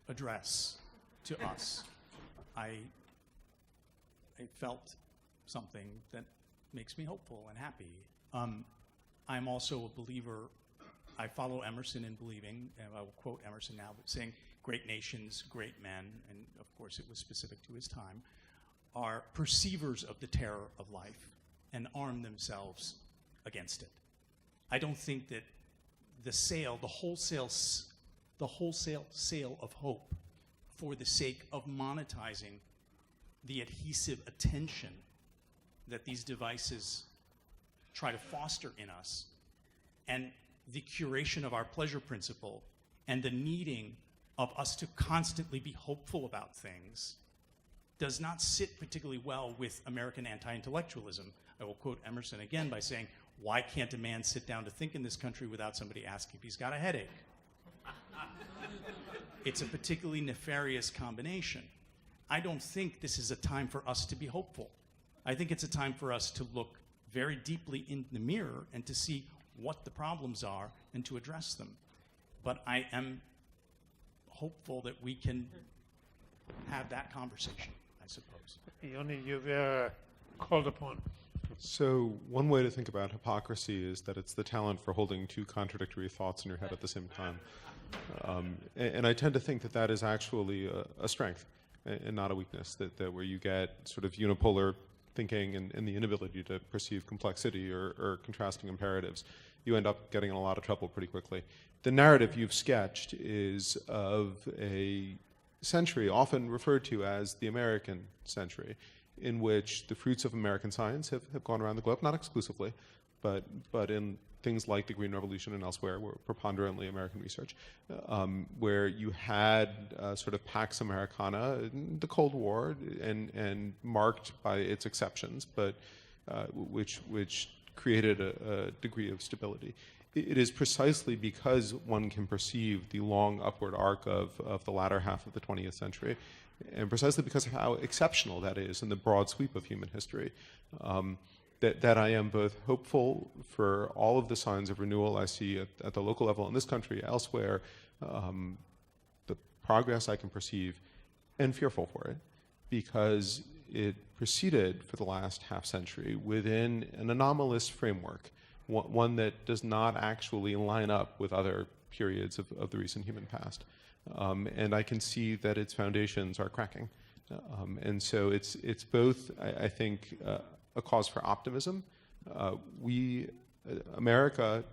address to us. I felt something that makes me hopeful and happy. I'm also a believer. I follow Emerson in believing, and I will quote Emerson now, but saying great nations, great men, and of course it was specific to his time, are perceivers of the terror of life and arm themselves against it. I don't think that the wholesale sale of hope for the sake of monetizing the adhesive attention that these devices try to foster in us, and the curation of our pleasure principle, and the needing of us to constantly be hopeful about things, does not sit particularly well with American anti-intellectualism. I will quote Emerson again by saying, "Why can't a man sit down to think in this country without somebody asking if he's got a headache?" It's a particularly nefarious combination. I don't think this is a time for us to be hopeful. I think it's a time for us to look very deeply in the mirror and to see what the problems are and to address them. But I am hopeful that we can have that conversation, I suppose. Yoni, you were called upon. So one way to think about hypocrisy is that it's the talent for holding two contradictory thoughts in your head at the same time. And I tend to think that that is actually a strength and not a weakness, that where you get sort of unipolar thinking and the inability to perceive complexity or contrasting imperatives, you end up getting in a lot of trouble pretty quickly. The narrative you've sketched is of a century often referred to as the American century, in which the fruits of American science have gone around the globe, not exclusively, but in things like the Green Revolution and elsewhere were preponderantly American research, where you had sort of Pax Americana, the Cold War, and marked by its exceptions, but which created a degree of stability. It is precisely because one can perceive the long upward arc of the latter half of the 20th century, and precisely because of how exceptional that is in the broad sweep of human history, that I am both hopeful for all of the signs of renewal I see at the local level in this country, elsewhere, the progress I can perceive, and fearful for it, because it proceeded for the last half century within an anomalous framework, one that does not actually line up with other periods of the recent human past. And I can see that its foundations are cracking. And so it's both, I think, a cause for optimism. America,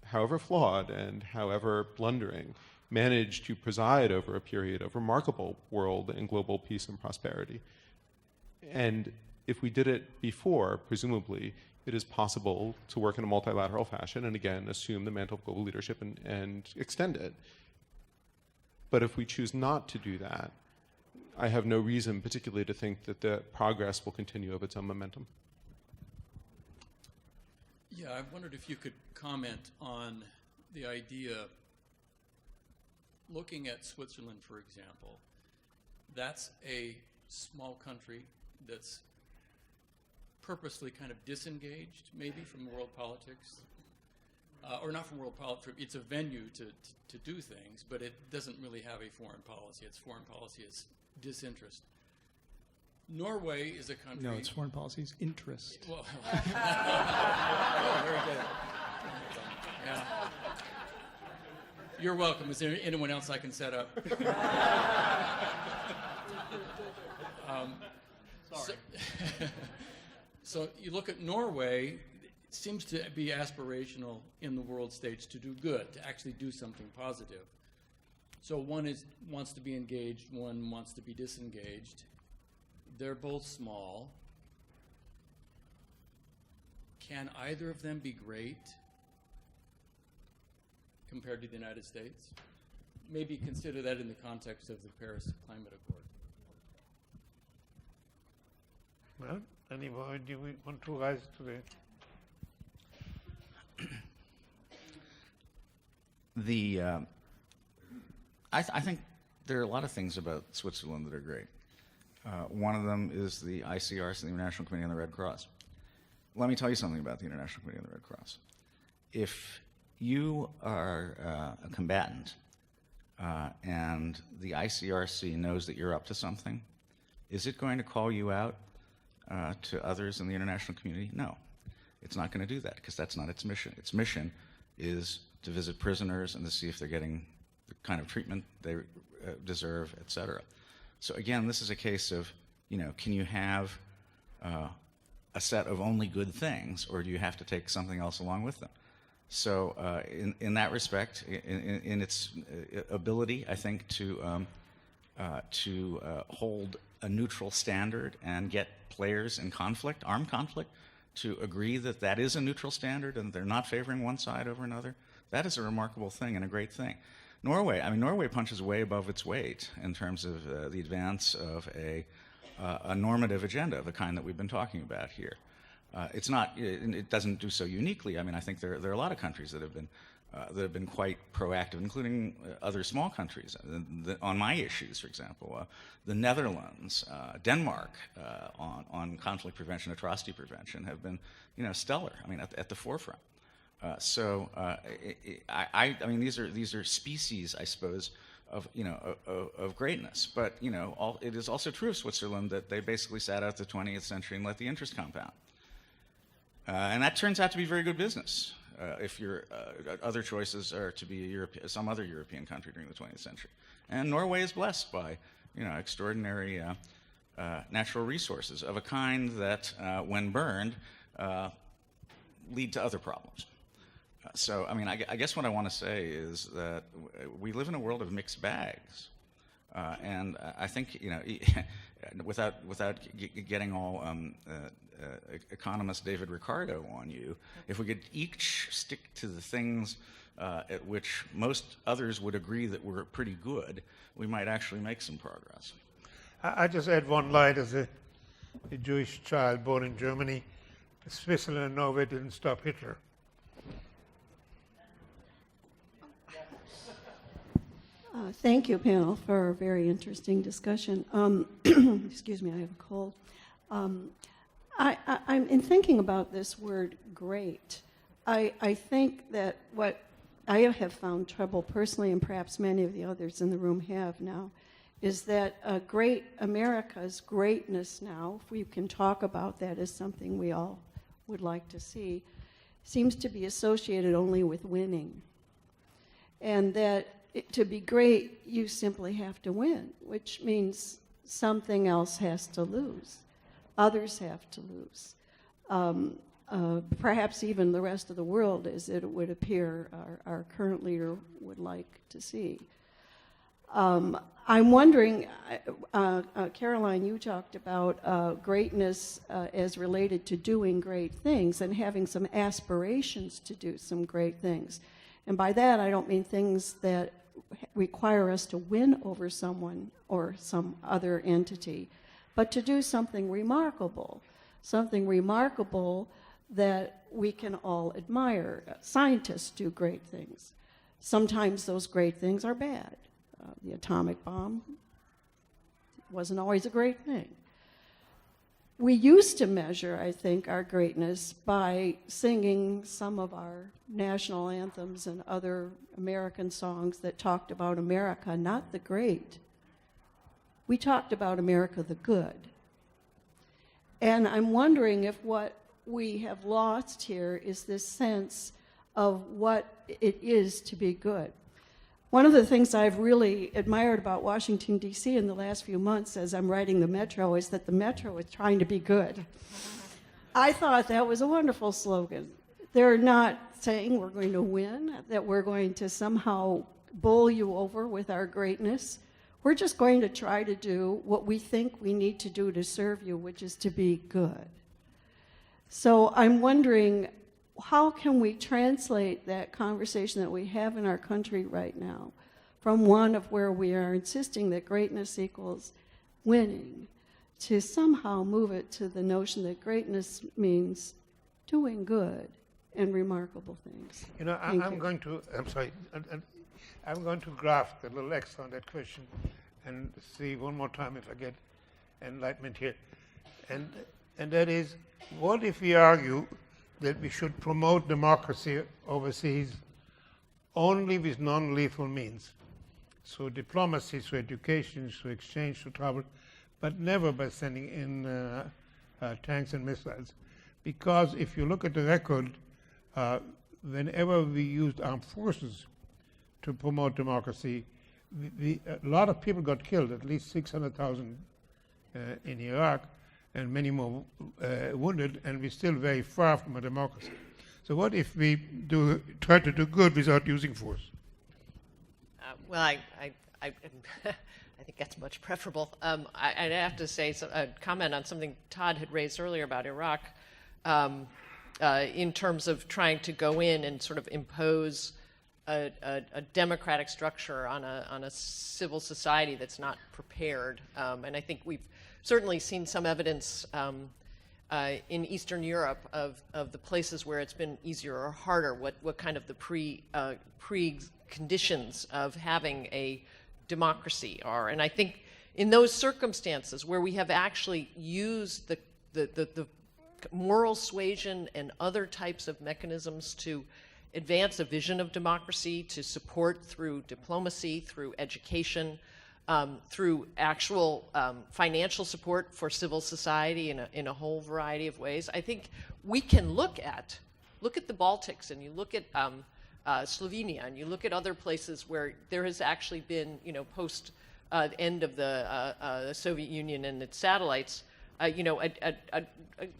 however flawed and however blundering, managed to preside over a period of remarkable world and global peace and prosperity. And if we did it before, presumably, it is possible to work in a multilateral fashion and again assume the mantle of global leadership and extend it. But if we choose not to do that, I have no reason particularly to think that the progress will continue of its own momentum. Yeah, I wondered if you could comment on the idea, looking at Switzerland, for example. That's a small country that's purposely kind of disengaged, maybe, from world politics. Or not from world politics, it's a venue to do things, but it doesn't really have a foreign policy. Its foreign policy is disinterest. Norway is a country... No, it's foreign policy's interest. Well, oh, very good. Yeah. You're welcome. Is there anyone else I can set up? Sorry. So you look at Norway, it seems to be aspirational in the world stage to do good, to actually do something positive. So one wants to be engaged, one wants to be disengaged. They're both small. Can either of them be great compared to the United States? Maybe consider that in the context of the Paris Climate Accord. Well, anyway, do we want to rise to the... I think there are a lot of things about Switzerland that are great. One of them is the ICRC, the International Committee on the Red Cross. Let me tell you something about the International Committee on the Red Cross. If you are a combatant and the ICRC knows that you're up to something, is it going to call you out to others in the international community? No. It's not going to do that because that's not its mission. Its mission is to visit prisoners and to see if they're getting the kind of treatment they deserve, et cetera. So again, this is a case of, can you have a set of only good things, or do you have to take something else along with them? So in that respect, in its ability, I think, to hold a neutral standard and get players in conflict, armed conflict, to agree that that is a neutral standard and they're not favoring one side over another, that is a remarkable thing and a great thing. Norway punches way above its weight in terms of the advance of a a normative agenda of the kind that we've been talking about here. It's not. It doesn't do so uniquely. I mean, I think there are a lot of countries that have been quite proactive, including other small countries on my issues. For example, the Netherlands, Denmark, on conflict prevention, atrocity prevention, have been, stellar. I mean, at the forefront. I mean, these are species, I suppose, of greatness. But it is also true of Switzerland that they basically sat out the 20th century and let the interest compound. And that turns out to be very good business if your other choices are to be some other European country during the 20th century. And Norway is blessed by extraordinary natural resources of a kind that, when burned, lead to other problems. So, I mean, I guess what I want to say is that we live in a world of mixed bags. And I think, without getting all economist David Ricardo on you, if we could each stick to the things at which most others would agree that were pretty good, we might actually make some progress. I just add one line as a Jewish child born in Germany. Switzerland and Norway didn't stop Hitler. Thank you, panel, for a very interesting discussion. Excuse me, I have a cold. I'm in thinking about this word great. I think that what I have found trouble personally, and perhaps many of the others in the room have now, is that great America's greatness now, if we can talk about that as something we all would like to see, seems to be associated only with winning. And that to be great, you simply have to win, which means something else has to lose. Others have to lose. Perhaps even the rest of the world, as it would appear our current leader would like to see. I'm wondering, Caroline, you talked about greatness as related to doing great things and having some aspirations to do some great things. And by that, I don't mean things that require us to win over someone or some other entity, but to do something remarkable that we can all admire. Scientists do great things. Sometimes those great things are bad. The atomic bomb wasn't always a great thing. We used to measure, I think, our greatness by singing some of our national anthems and other American songs that talked about America, not the great. We talked about America the good. And I'm wondering if what we have lost here is this sense of what it is to be good. One of the things I've really admired about Washington, D.C. in the last few months as I'm writing the Metro is that the Metro is trying to be good. I thought that was a wonderful slogan. They're not saying we're going to win, that we're going to somehow bowl you over with our greatness. We're just going to try to do what we think we need to do to serve you, which is to be good. So I'm wondering, how can we translate that conversation that we have in our country right now from one of where we are insisting that greatness equals winning to somehow move it to the notion that greatness means doing good and remarkable things? I'm going to graft a little extra on that question and see one more time if I get enlightenment here. And that is, what if we argue that we should promote democracy overseas only with non-lethal means? So diplomacy, through education, through exchange, through travel, but never by sending in tanks and missiles. Because if you look at the record, whenever we used armed forces to promote democracy, a lot of people got killed, at least 600,000 in Iraq, and many more wounded, and we're still very far from a democracy. So what if we try to do good without using force? Well, I think that's much preferable. I'd have to say a comment on something Todd had raised earlier about Iraq in terms of trying to go in and sort of impose a democratic structure on a civil society that's not prepared. And I think we've certainly seen some evidence in Eastern Europe of the places where it's been easier or harder, what kind of the pre-conditions of having a democracy are. And I think in those circumstances where we have actually used the moral suasion and other types of mechanisms to advance a vision of democracy, to support through diplomacy, through education, through actual financial support for civil society in a whole variety of ways. I think we can look at the Baltics, and you look at Slovenia, and you look at other places where there has actually been, post end of the Soviet Union and its satellites, a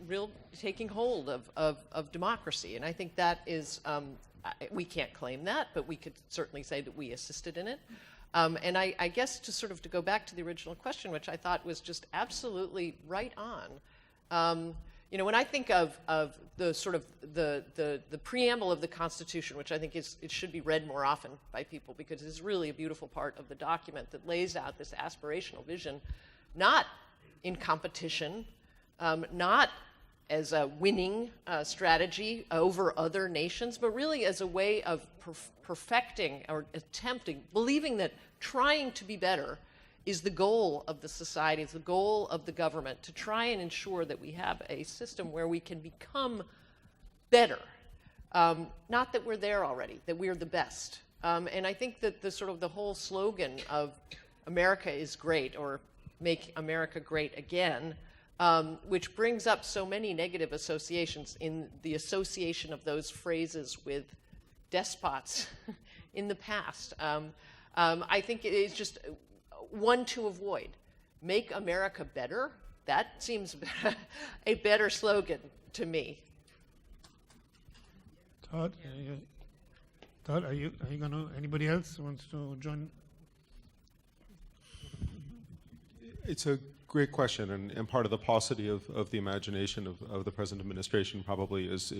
real taking hold of democracy. And I think that is, we can't claim that, but we could certainly say that we assisted in it. And I guess to go back to the original question, which I thought was just absolutely right on, when I think of the preamble of the Constitution, which I think it should be read more often by people because it's really a beautiful part of the document that lays out this aspirational vision, not in competition, not as a winning strategy over other nations, but really as a way of perfecting or attempting, believing that trying to be better is the goal of the society, is the goal of the government, to try and ensure that we have a system where we can become better. Not that we're there already, that we're the best. And I think that the whole slogan of America is great, or Make America Great Again, which brings up so many negative associations in the association of those phrases with despots in the past. I think it is just one to avoid. Make America better? That seems a better slogan to me. Todd, are you going to, anybody else wants to join? It's a great question, and part of the paucity of the imagination of the present administration probably is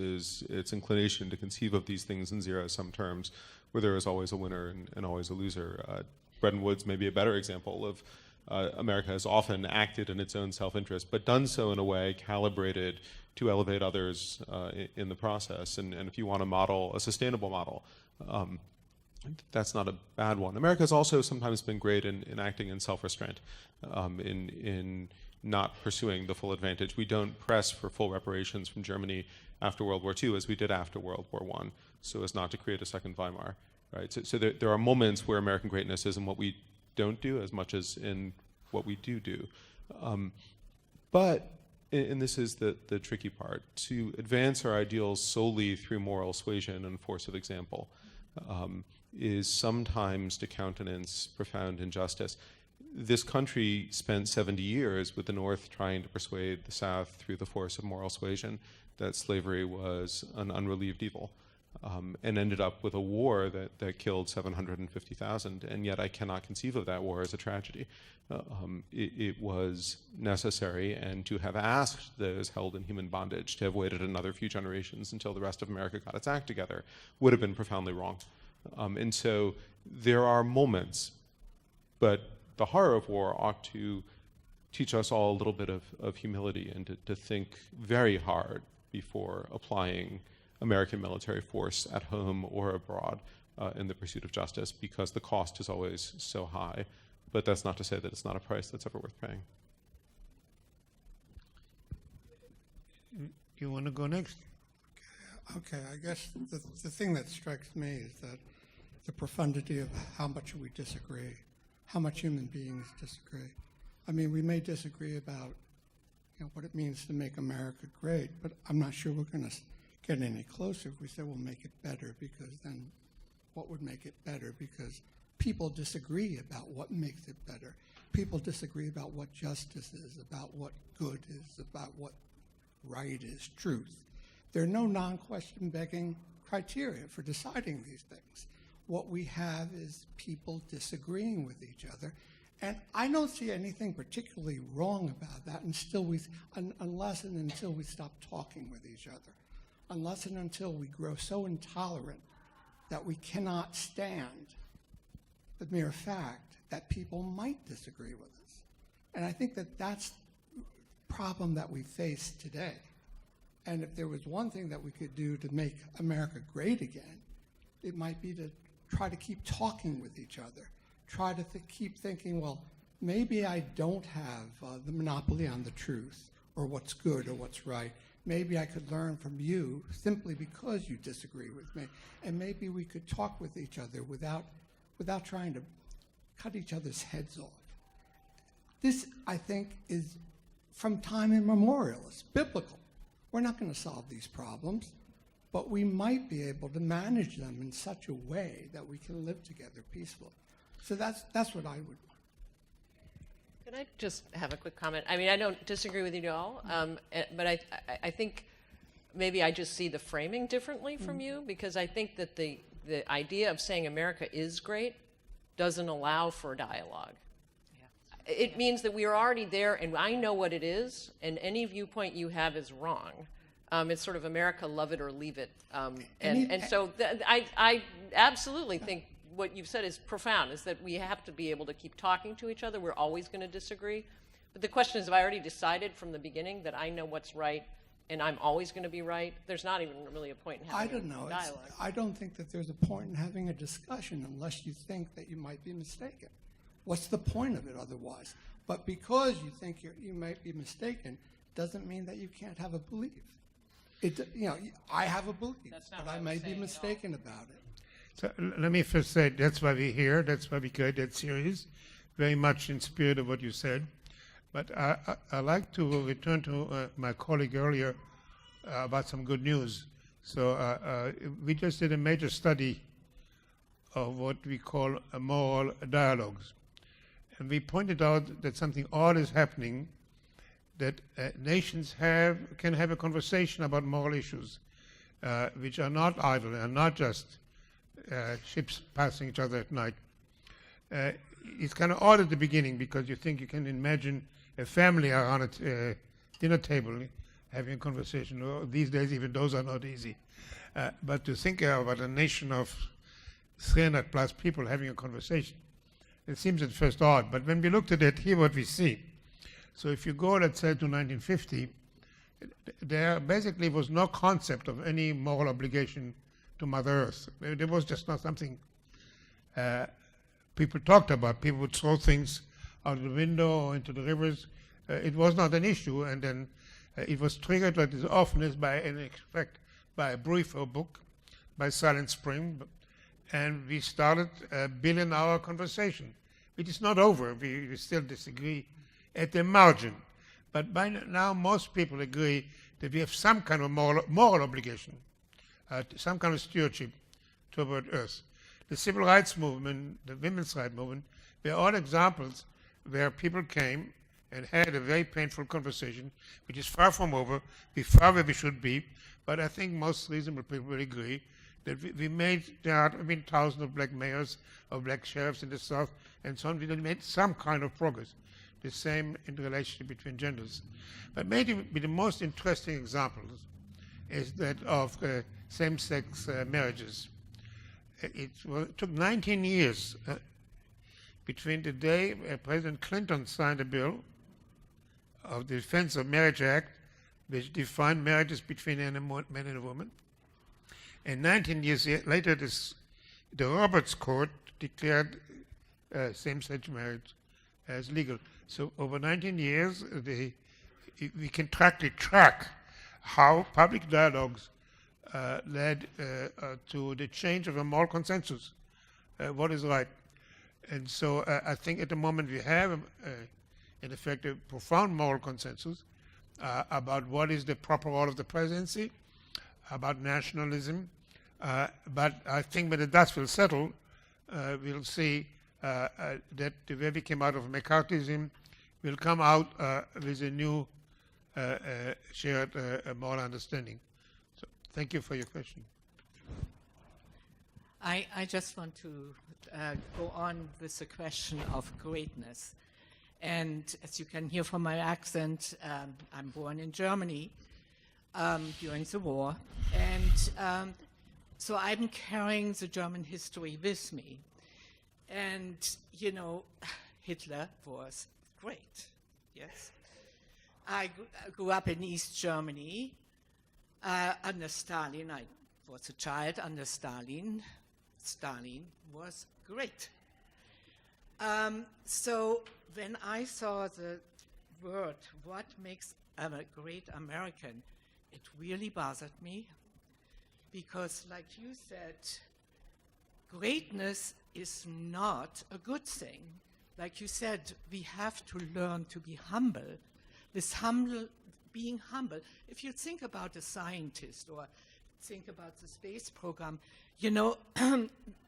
its inclination to conceive of these things in zero-sum terms, where there is always a winner and always a loser. Bretton Woods may be a better example of America has often acted in its own self-interest, but done so in a way calibrated to elevate others in the process. And if you want to model a sustainable model, that's not a bad one. America has also sometimes been great in acting in self-restraint, in not pursuing the full advantage. We don't press for full reparations from Germany after World War II as we did after World War I, so as not to create a second Weimar. Right? So there are moments where American greatness is in what we don't do as much as in what we do. But, and this is the tricky part, to advance our ideals solely through moral suasion and force of example is sometimes to countenance profound injustice. This country spent 70 years with the North trying to persuade the South through the force of moral suasion that slavery was an unrelieved evil, and ended up with a war that killed 750,000, and yet I cannot conceive of that war as a tragedy. It was necessary, and to have asked those held in human bondage to have waited another few generations until the rest of America got its act together would have been profoundly wrong. And so there are moments, but the horror of war ought to teach us all a little bit of humility and to think very hard before applying American military force at home or abroad in the pursuit of justice, because the cost is always so high. But that's not to say that it's not a price that's ever worth paying. You want to go next? Okay, I guess the thing that strikes me is that the profundity of how much we disagree, how much human beings disagree. I mean, we may disagree about what it means to make America great, but I'm not sure we're going to get any closer if we say we'll make it better, because then what would make it better? Because people disagree about what makes it better. People disagree about what justice is, about what good is, about what right is, truth. There are no non-question begging criteria for deciding these things. What we have is people disagreeing with each other, and I don't see anything particularly wrong about that unless and until we stop talking with each other, unless and until we grow so intolerant that we cannot stand the mere fact that people might disagree with us. And I think that that's the problem that we face today. And if there was one thing that we could do to make America great again, it might be to try to keep talking with each other, try to keep thinking, well, maybe I don't have the monopoly on the truth or what's good or what's right. Maybe I could learn from you simply because you disagree with me. And maybe we could talk with each other without trying to cut each other's heads off. This, I think, is from time immemorial. It's biblical. We're not going to solve these problems, but we might be able to manage them in such a way that we can live together peacefully. So that's what I would want. Can I just have a quick comment? I mean, I don't disagree with you at all, but I think maybe I just see the framing differently from you, because I think that the idea of saying America is great doesn't allow for dialogue. Yeah. It means that we are already there, and I know what it is, and any viewpoint you have is wrong. It's sort of America, love it or leave it. And so I absolutely think what you've said is profound, is that we have to be able to keep talking to each other. We're always going to disagree. But the question is, have I already decided from the beginning that I know what's right and I'm always going to be right? There's not even really a point in having a dialogue. I don't think that there's a point in having a discussion unless you think that you might be mistaken. What's the point of it otherwise? But because you think you might be mistaken doesn't mean that you can't have a belief. I have a belief, but I may be mistaken about it. So let me first say that's why we're here. That's why we created that series, very much in spirit of what you said. But I like to return to my colleague earlier about some good news. So we just did a major study of what we call moral dialogues. And we pointed out that something odd is happening, that nations can have a conversation about moral issues, which are not idle and not just ships passing each other at night. It's kind of odd at the beginning because you think you can imagine a family around a dinner table having a conversation. Well, these days, even those are not easy. But to think about a nation of 300 plus people having a conversation, it seems at first odd. But when we looked at it, here what we see. So if you go, let's say, to 1950, there basically was no concept of any moral obligation to Mother Earth. There was just not something people talked about. People would throw things out of the window or into the rivers. It was not an issue, and then it was triggered, like as often as by a brief or book, by Silent Spring, and we started a billion-hour conversation. It is not over. We still disagree at the margin, but by now most people agree that we have some kind of moral obligation, some kind of stewardship toward Earth. The civil rights movement, the women's rights movement, were all examples where people came and had a very painful conversation, which is far from over, we're far where we should be, but I think most reasonable people will agree that there have been thousands of black mayors, of black sheriffs in the South, and so on. We made some kind of progress. The same in the relationship between genders. But maybe the most interesting examples is that of same-sex marriages. It took 19 years between the day President Clinton signed a bill of the Defense of Marriage Act, which defined marriages between a man and a woman. And 19 years later, the Roberts Court declared same-sex marriage as legal. So over 19 years, we can track how public dialogues led to the change of a moral consensus, what is right. And so I think at the moment we have, in effect, a profound moral consensus about what is the proper role of the presidency, about nationalism. But I think when the dust will settle, we'll see that the way we came out of McCarthyism will come out with a new shared moral understanding. So thank you for your question. I just want to go on with the question of greatness. And as you can hear from my accent, I'm born in Germany during the war. And So I'm carrying the German history with me. And, you know, Hitler was great, yes. I grew up in East Germany under Stalin. I was a child under Stalin. Stalin was great. So when I saw the word, what makes a great American, it really bothered me. Because like you said, greatness is not a good thing. Like you said, we have to learn to be humble. Being humble. If you think about a scientist or think about the space program, you know,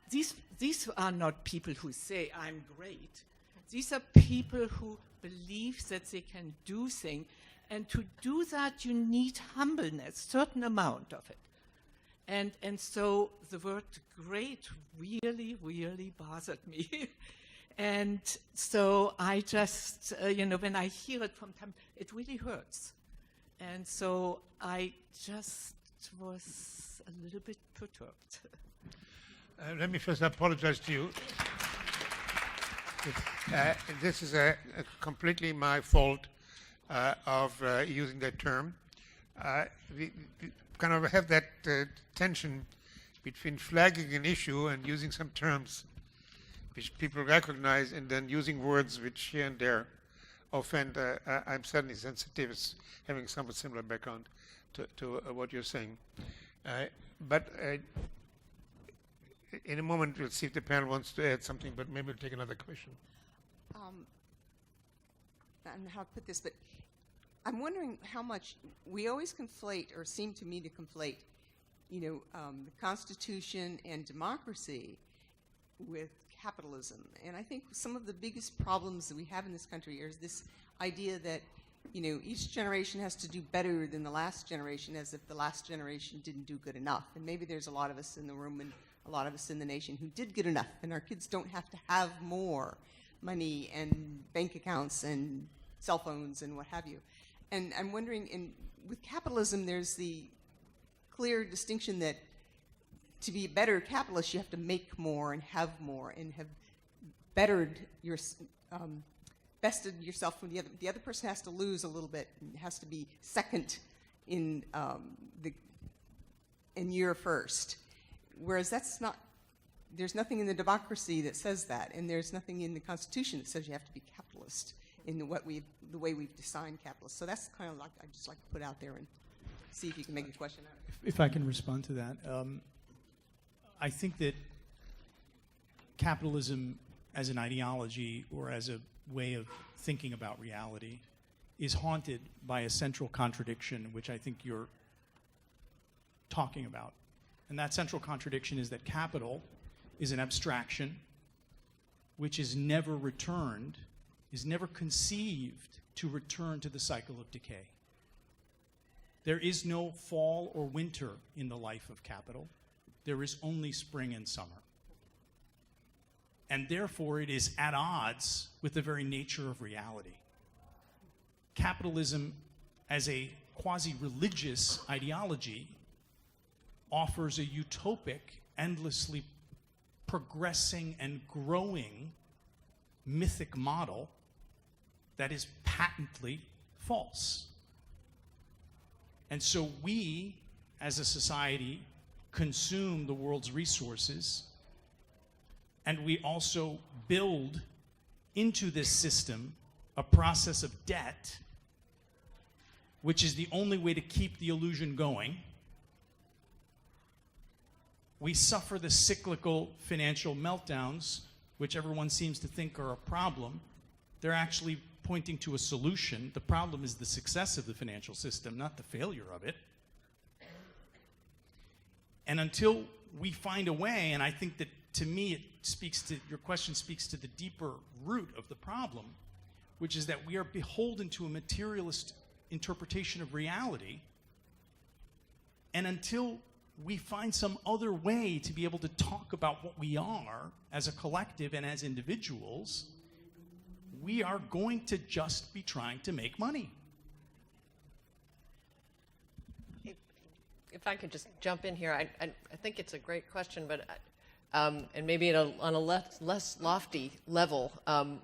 these are not people who say, I'm great. These are people who believe that they can do things. And to do that, you need humbleness, certain amount of it. And so the word great really, really bothered me. And so I just, you know, when I hear it from time, it really hurts. And so I just was a little bit perturbed. Let me first apologize to you. This is completely my fault of using that term. We kind of have that tension between flagging an issue and using some terms which people recognize and then using words which here and there offend. I'm certainly sensitive as having somewhat similar background to what you're saying. But in a moment we'll see if the panel wants to add something, but maybe we'll take another question. I don't know how to put this, but I'm wondering how much we always conflate, or seem to me to conflate, you know, the Constitution and democracy with capitalism. And I think some of the biggest problems that we have in this country is this idea that, you know, each generation has to do better than the last generation, as if the last generation didn't do good enough. And maybe there's a lot of us in the room and a lot of us in the nation who did good enough, and our kids don't have to have more money and bank accounts and cell phones and what have you. And I'm wondering, with capitalism, there's the clear distinction that to be a better capitalist, you have to make more and have bettered your, bested yourself from the other. The other person has to lose a little bit, and has to be second in you're first. Whereas that's not, there's nothing in the democracy that says that, and there's nothing in the Constitution that says you have to be capitalist in the way we've designed capitalists. So that's kind of like I just like to put out there and see if you can make a question out of it. If I can respond to that, I think that capitalism as an ideology or as a way of thinking about reality is haunted by a central contradiction, which I think you're talking about. And that central contradiction is that capital is an abstraction which is never returned, is never conceived to return to the cycle of decay. There is no fall or winter in the life of capital. There is only spring and summer. And therefore, it is at odds with the very nature of reality. Capitalism, as a quasi-religious ideology, offers a utopic, endlessly progressing and growing mythic model that is patently false. And so we, as a society, consume the world's resources, and we also build into this system a process of debt, which is the only way to keep the illusion going. We suffer the cyclical financial meltdowns, which everyone seems to think are a problem. They're actually pointing to a solution. The problem is the success of the financial system, not the failure of it. And until we find a way, and I think that to me it speaks to, your question speaks to the deeper root of the problem, which is that we are beholden to a materialist interpretation of reality. And until we find some other way to be able to talk about what we are as a collective and as individuals, we are going to just be trying to make money. if I could just jump in here, I think it's a great question, but and maybe on a less lofty level,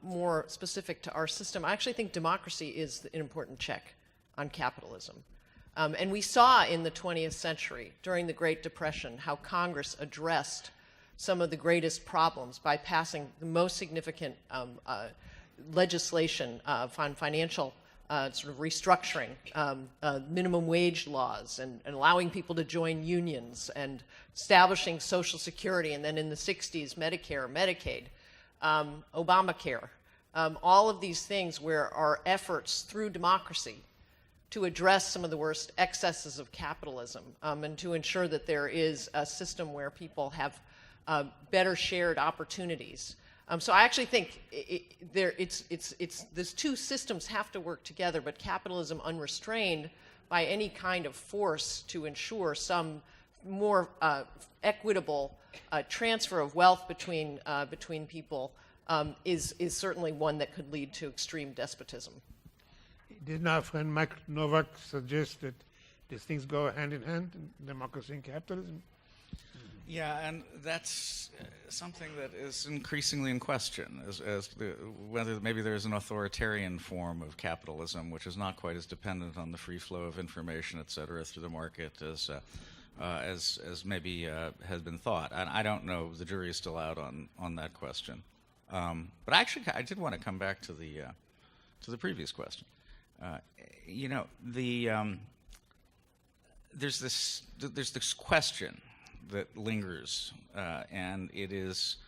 more specific to our system, I actually think democracy is an important check on capitalism. And we saw in the 20th century, during the Great Depression, how Congress addressed some of the greatest problems by passing the most significant legislation on financial sort of restructuring, minimum wage laws, and allowing people to join unions, and establishing Social Security, and then in the 60s, Medicare, Medicaid, Obamacare, all of these things where our efforts through democracy to address some of the worst excesses of capitalism, and to ensure that there is a system where people have better shared opportunities. So I actually think these two systems have to work together, but capitalism unrestrained by any kind of force to ensure some more equitable transfer of wealth between people is certainly one that could lead to extreme despotism. Didn't our friend Mike Novak suggest that these things go hand in hand, democracy and capitalism? Yeah, and that's something that is increasingly in question, whether maybe there's an authoritarian form of capitalism which is not quite as dependent on the free flow of information, et cetera, through the market as maybe has been thought. And I don't know; the jury is still out on that question. But actually, I did want to come back to the previous question. There's this question that lingers, and it is,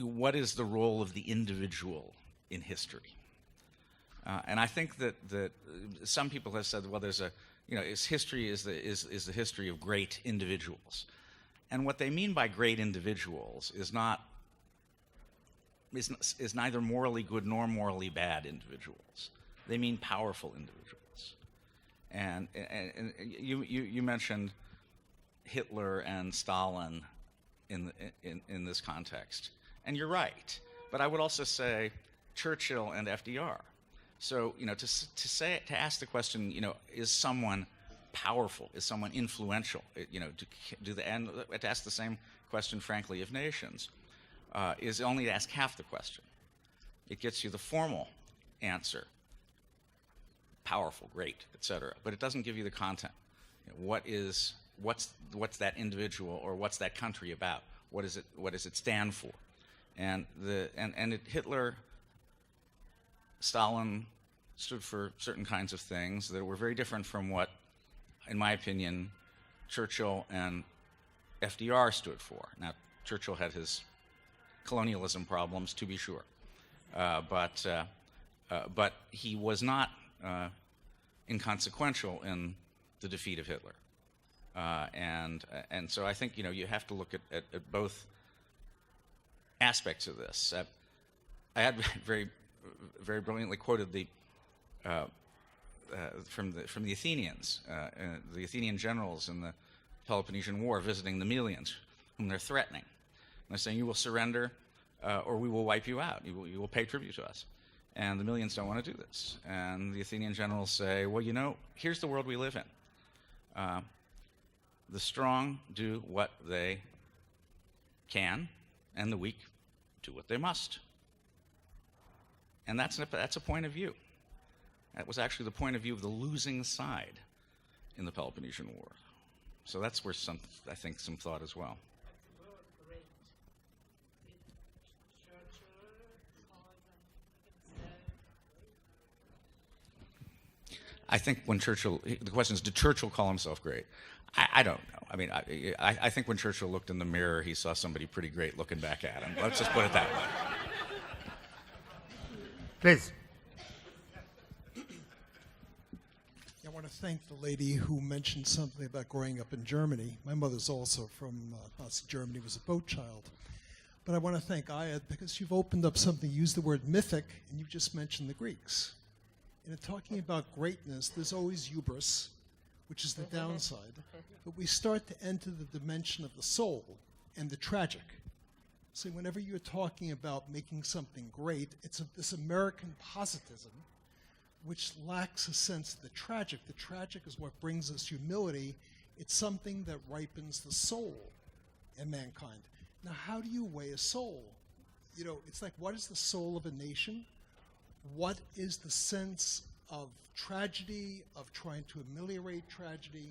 what is the role of the individual in history? And I think that some people have said, well, history is the history of great individuals, and what they mean by great individuals is neither morally good nor morally bad individuals. They mean powerful individuals, and you mentioned Hitler and Stalin in this context, and you're right. But I would also say Churchill and FDR. So to ask the question, is someone powerful? Is someone influential? And to ask the same question, frankly, of nations, is only to ask half the question. It gets you the formal answer: powerful, great, etc. But it doesn't give you the content. What's that individual or what's that country about? What does it stand for? And Hitler, Stalin stood for certain kinds of things that were very different from what, in my opinion, Churchill and FDR stood for. Now, Churchill had his colonialism problems, to be sure, but he was not inconsequential in the defeat of Hitler. And so I think you have to look at both aspects of this. I had very brilliantly quoted from the Athenians, the Athenian generals in the Peloponnesian War visiting the Melians, whom they're threatening. And they're saying, "You will surrender, or we will wipe you out. You will pay tribute to us." And the Melians don't want to do this. And the Athenian generals say, "Well, here's the world we live in. The strong do what they can, and the weak do what they must." And that's a point of view. That was actually the point of view of the losing side in the Peloponnesian War. So that's where I think some thought as well. I think when Churchill, the question is, did Churchill call himself great? I don't know. I mean, I think when Churchill looked in the mirror, he saw somebody pretty great looking back at him. Let's just put it that way. Please. I want to thank the lady who mentioned something about growing up in Germany. My mother's also from Nazi Germany, was a boat child. But I want to thank Ayad because you've opened up something, used the word mythic, and you just mentioned the Greeks. And in talking about greatness, there's always hubris, which is the downside. But we start to enter the dimension of the soul and the tragic. So whenever you're talking about making something great, it's this American positivism which lacks a sense of the tragic. The tragic is what brings us humility It's something that ripens the soul in mankind. Now, how do you weigh a soul? You know, it's like, what is the soul of a nation? What is the sense of tragedy, of trying to ameliorate tragedy,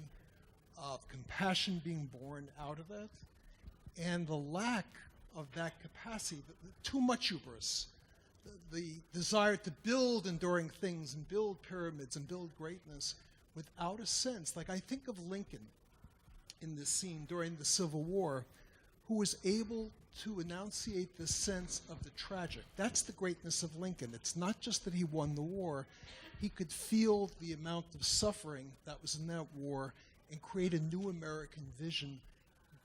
of compassion being born out of it? And the lack of that capacity, too much hubris, the desire to build enduring things and build pyramids and build greatness without a sense. Like, I think of Lincoln in this scene during the Civil War, who was able to enunciate the sense of the tragic. That's the greatness of Lincoln. It's not just that he won the war. He could feel the amount of suffering that was in that war and create a new American vision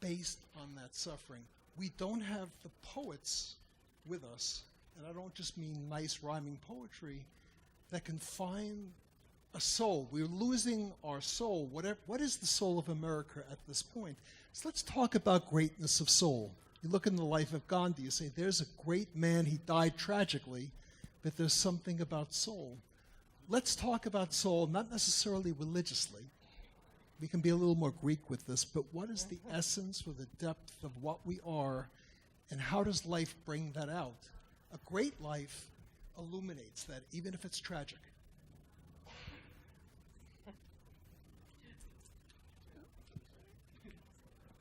based on that suffering. We don't have the poets with us, and I don't just mean nice rhyming poetry, that can find a soul. We're losing our soul. What is the soul of America at this point? So let's talk about greatness of soul. You look in the life of Gandhi, you say, there's a great man, he died tragically, but there's something about soul. Let's talk about soul, not necessarily religiously. We can be a little more Greek with this, but what is the essence or the depth of what we are, and how does life bring that out? A great life illuminates that, even if it's tragic.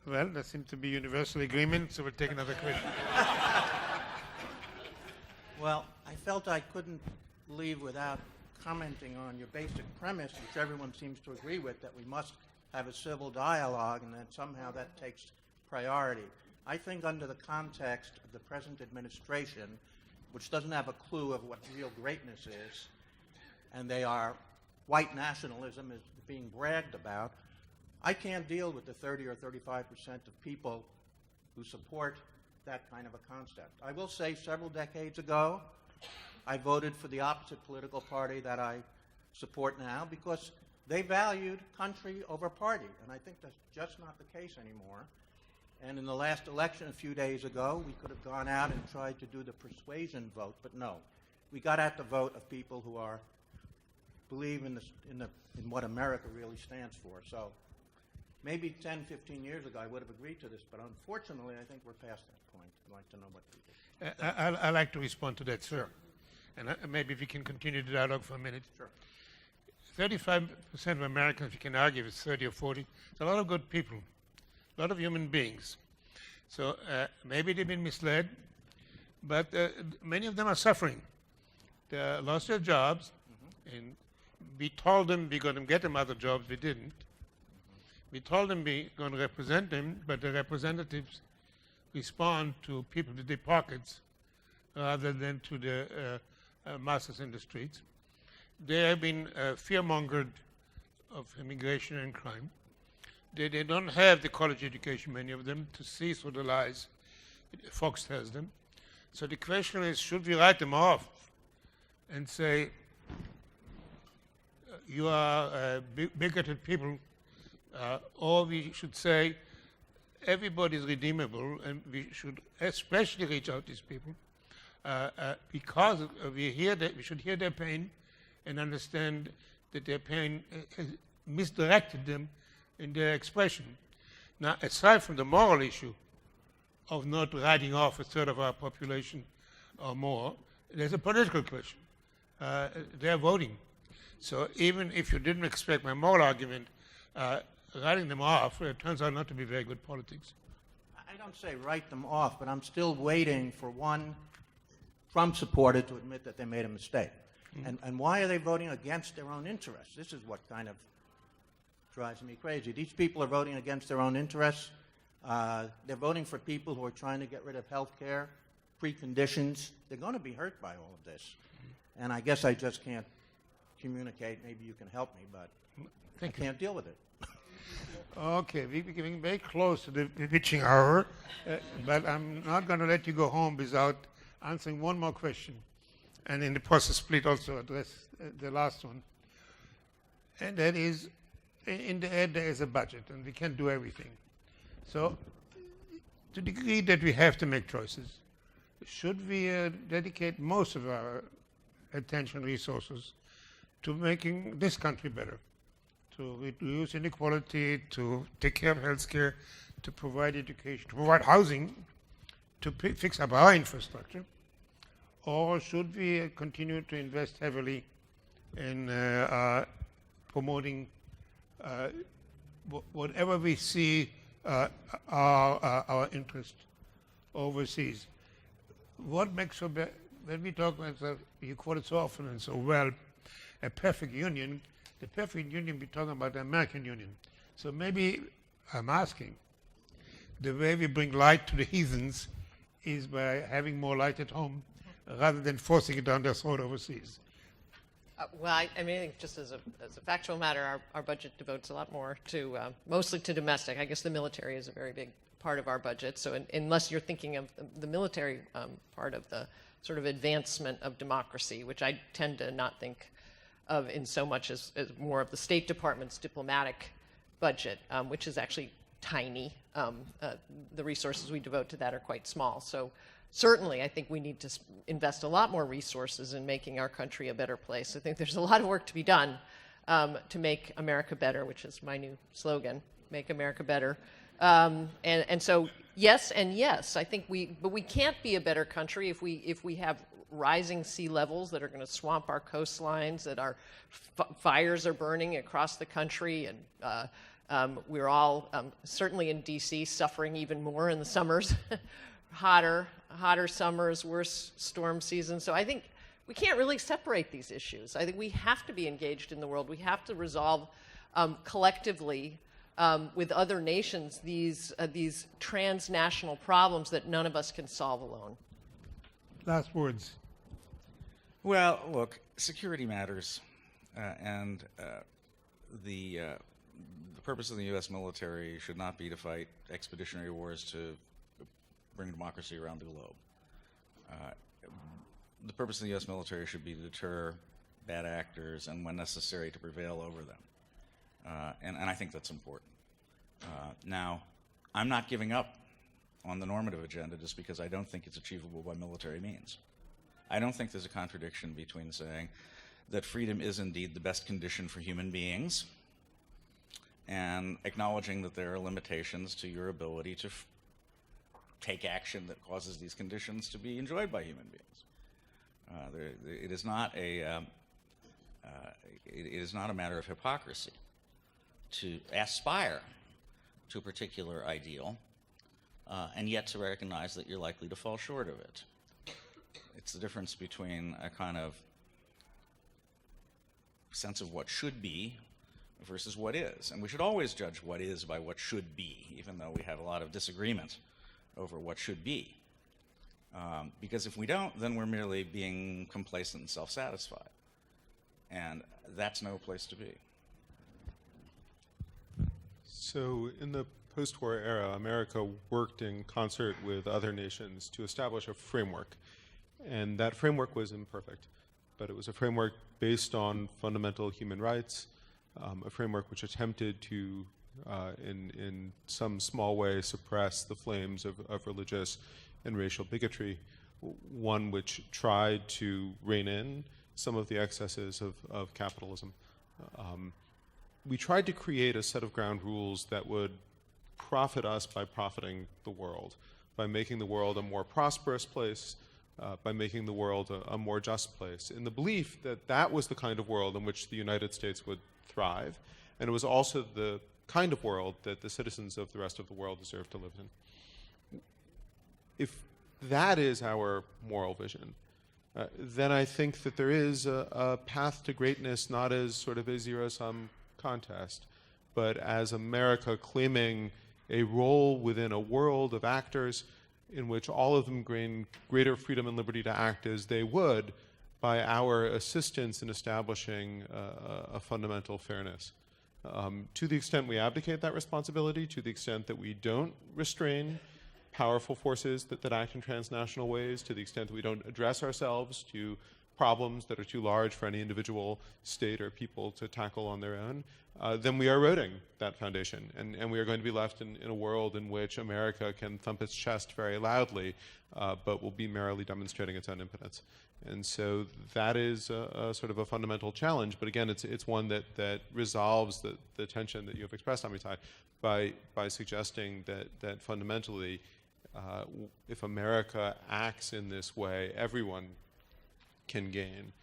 Well, there seems to be universal agreement, so we'll take another question. Well, I felt I couldn't leave without commenting on your basic premise, which everyone seems to agree with, that we must have a civil dialogue and that somehow that takes priority. I think under the context of the present administration, which doesn't have a clue of what real greatness is, and they are white nationalism is being bragged about, I can't deal with the 30 or 35% of people who support that kind of a concept. I will say several decades ago, I voted for the opposite political party that I support now because they valued country over party, and I think that's just not the case anymore. And in the last election a few days ago, we could have gone out and tried to do the persuasion vote, but no. We got at the vote of people who believe in what America really stands for. So maybe 10, 15 years ago, I would have agreed to this, but unfortunately, I think we're past that point. I'd like to know what people I'd like to respond to that, sir. And maybe if we can continue the dialogue for a minute. Sure. 35% of Americans, you can argue it's 30 or 40. It's a lot of good people, a lot of human beings. So maybe they've been misled, but many of them are suffering. They lost their jobs, and we told them we're going to get them other jobs. We didn't. We told them we're going to represent them, but the representatives respond to people with their pockets rather than to the masses in the streets. They have been fear-mongered of immigration and crime. They don't have the college education, many of them, to see through the lies Fox tells them. So the question is, should we write them off and say, you are bigoted people, or we should say, everybody is redeemable, and we should especially reach out to these people because we should hear their pain and understand that their pain has misdirected them in their expression. Now, aside from the moral issue of not writing off a third of our population or more, there's a political question. They're voting. So even if you didn't expect my moral argument, writing them off turns out not to be very good politics. I don't say write them off, but I'm still waiting for one Trump supporter to admit that they made a mistake. And why are they voting against their own interests? This is what kind of drives me crazy. These people are voting against their own interests. They're voting for people who are trying to get rid of health care, preconditions. They're going to be hurt by all of this. And I guess I just can't communicate. Maybe you can help me, but I can't deal with it. Okay, we're getting very close to the witching hour, but I'm not going to let you go home without answering one more question. And in the process, please also address the last one. And that is, in the end, there is a budget, and we can't do everything. So, to the degree that we have to make choices, should we dedicate most of our attention resources to making this country better, to reduce inequality, to take care of healthcare, to provide education, to provide housing, to fix up our infrastructure? Or should we continue to invest heavily in promoting whatever we see our interest overseas? What makes for when we talk about, you quote it so often and so well, a perfect union, the perfect union we're talking about the American Union. So maybe I'm asking, the way we bring light to the heathens is by having more light at home rather than forcing it down their throat overseas. Well, I mean, I think just as a factual matter, our budget devotes a lot more to, mostly to domestic. I guess the military is a very big part of our budget. So unless you're thinking of the military part of the sort of advancement of democracy, which I tend to not think of in so much as more of the State Department's diplomatic budget, which is actually tiny. The resources we devote to that are quite small. So certainly, I think we need to invest a lot more resources in making our country a better place. I think there's a lot of work to be done to make America better, which is my new slogan, make America better. And so, yes and yes, I think but we can't be a better country if we have rising sea levels that are going to swamp our coastlines, that our fires are burning across the country, and we're all, certainly in D.C., suffering even more in the summers. hotter summers, worse storm seasons. So I think we can't really separate these issues. I think we have to be engaged in the world. We have to resolve collectively with other nations these transnational problems that none of us can solve alone. Last words. Well, look, security matters, and the purpose of the U.S. military should not be to fight expeditionary wars to bring democracy around the globe. The purpose of the U.S. military should be to deter bad actors and, when necessary, to prevail over them. And I think that's important. Now, I'm not giving up on the normative agenda just because I don't think it's achievable by military means. I don't think there's a contradiction between saying that freedom is indeed the best condition for human beings and acknowledging that there are limitations to your ability to take action that causes these conditions to be enjoyed by human beings. It is not a matter of hypocrisy to aspire to a particular ideal and yet to recognize that you're likely to fall short of it. It's the difference between a kind of sense of what should be versus what is. And we should always judge what is by what should be, even though we have a lot of disagreement over what should be. Because if we don't, then we're merely being complacent and self-satisfied. And that's no place to be. So in the post-war era, America worked in concert with other nations to establish a framework. And that framework was imperfect, but it was a framework based on fundamental human rights, a framework which attempted to, in some small way, suppress the flames of religious and racial bigotry, one which tried to rein in some of the excesses of capitalism. We tried to create a set of ground rules that would profit us by profiting the world, by making the world a more prosperous place, by making the world a more just place, in the belief that that was the kind of world in which the United States would thrive, and it was also the kind of world that the citizens of the rest of the world deserve to live in. If that is our moral vision, then I think that there is a path to greatness, not as sort of a zero-sum contest, but as America claiming a role within a world of actors in which all of them gain greater freedom and liberty to act as they would by our assistance in establishing a fundamental fairness. To the extent we abdicate that responsibility, to the extent that we don't restrain powerful forces that act in transnational ways, to the extent that we don't address ourselves to problems that are too large for any individual state or people to tackle on their own, then we are eroding that foundation. And we are going to be left in a world in which America can thump its chest very loudly, but will be merrily demonstrating its own impotence. And so that is a sort of a fundamental challenge. But again, it's one that resolves the tension that you have expressed, Amitai, by suggesting that fundamentally, if America acts in this way, everyone can gain,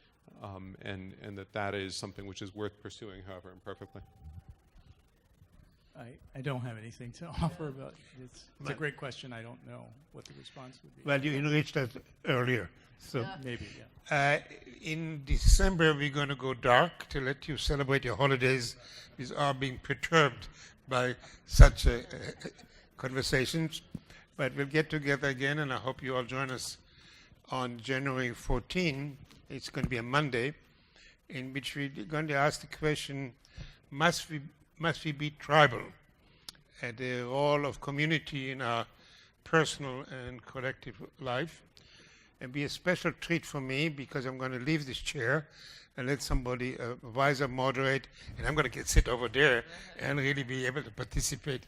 and that is something which is worth pursuing, however imperfectly. I don't have anything to offer, but it's a great question. I don't know what the response would be. Well, you enriched us earlier. So maybe, yeah. In December, we're going to go dark to let you celebrate your holidays. These are being perturbed by such conversations. But we'll get together again, and I hope you all join us on January 14. It's going to be a Monday, in which we're going to ask the question, must we be tribal? The role of community in our personal and collective life. And be a special treat for me, because I'm going to leave this chair and let somebody, a wiser, moderate, and I'm going to sit over there and really be able to participate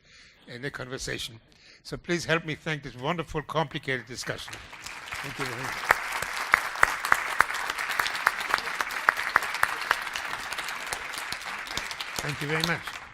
in the conversation. So please help me thank this wonderful, complicated discussion. Thank you very much. Thank you very much.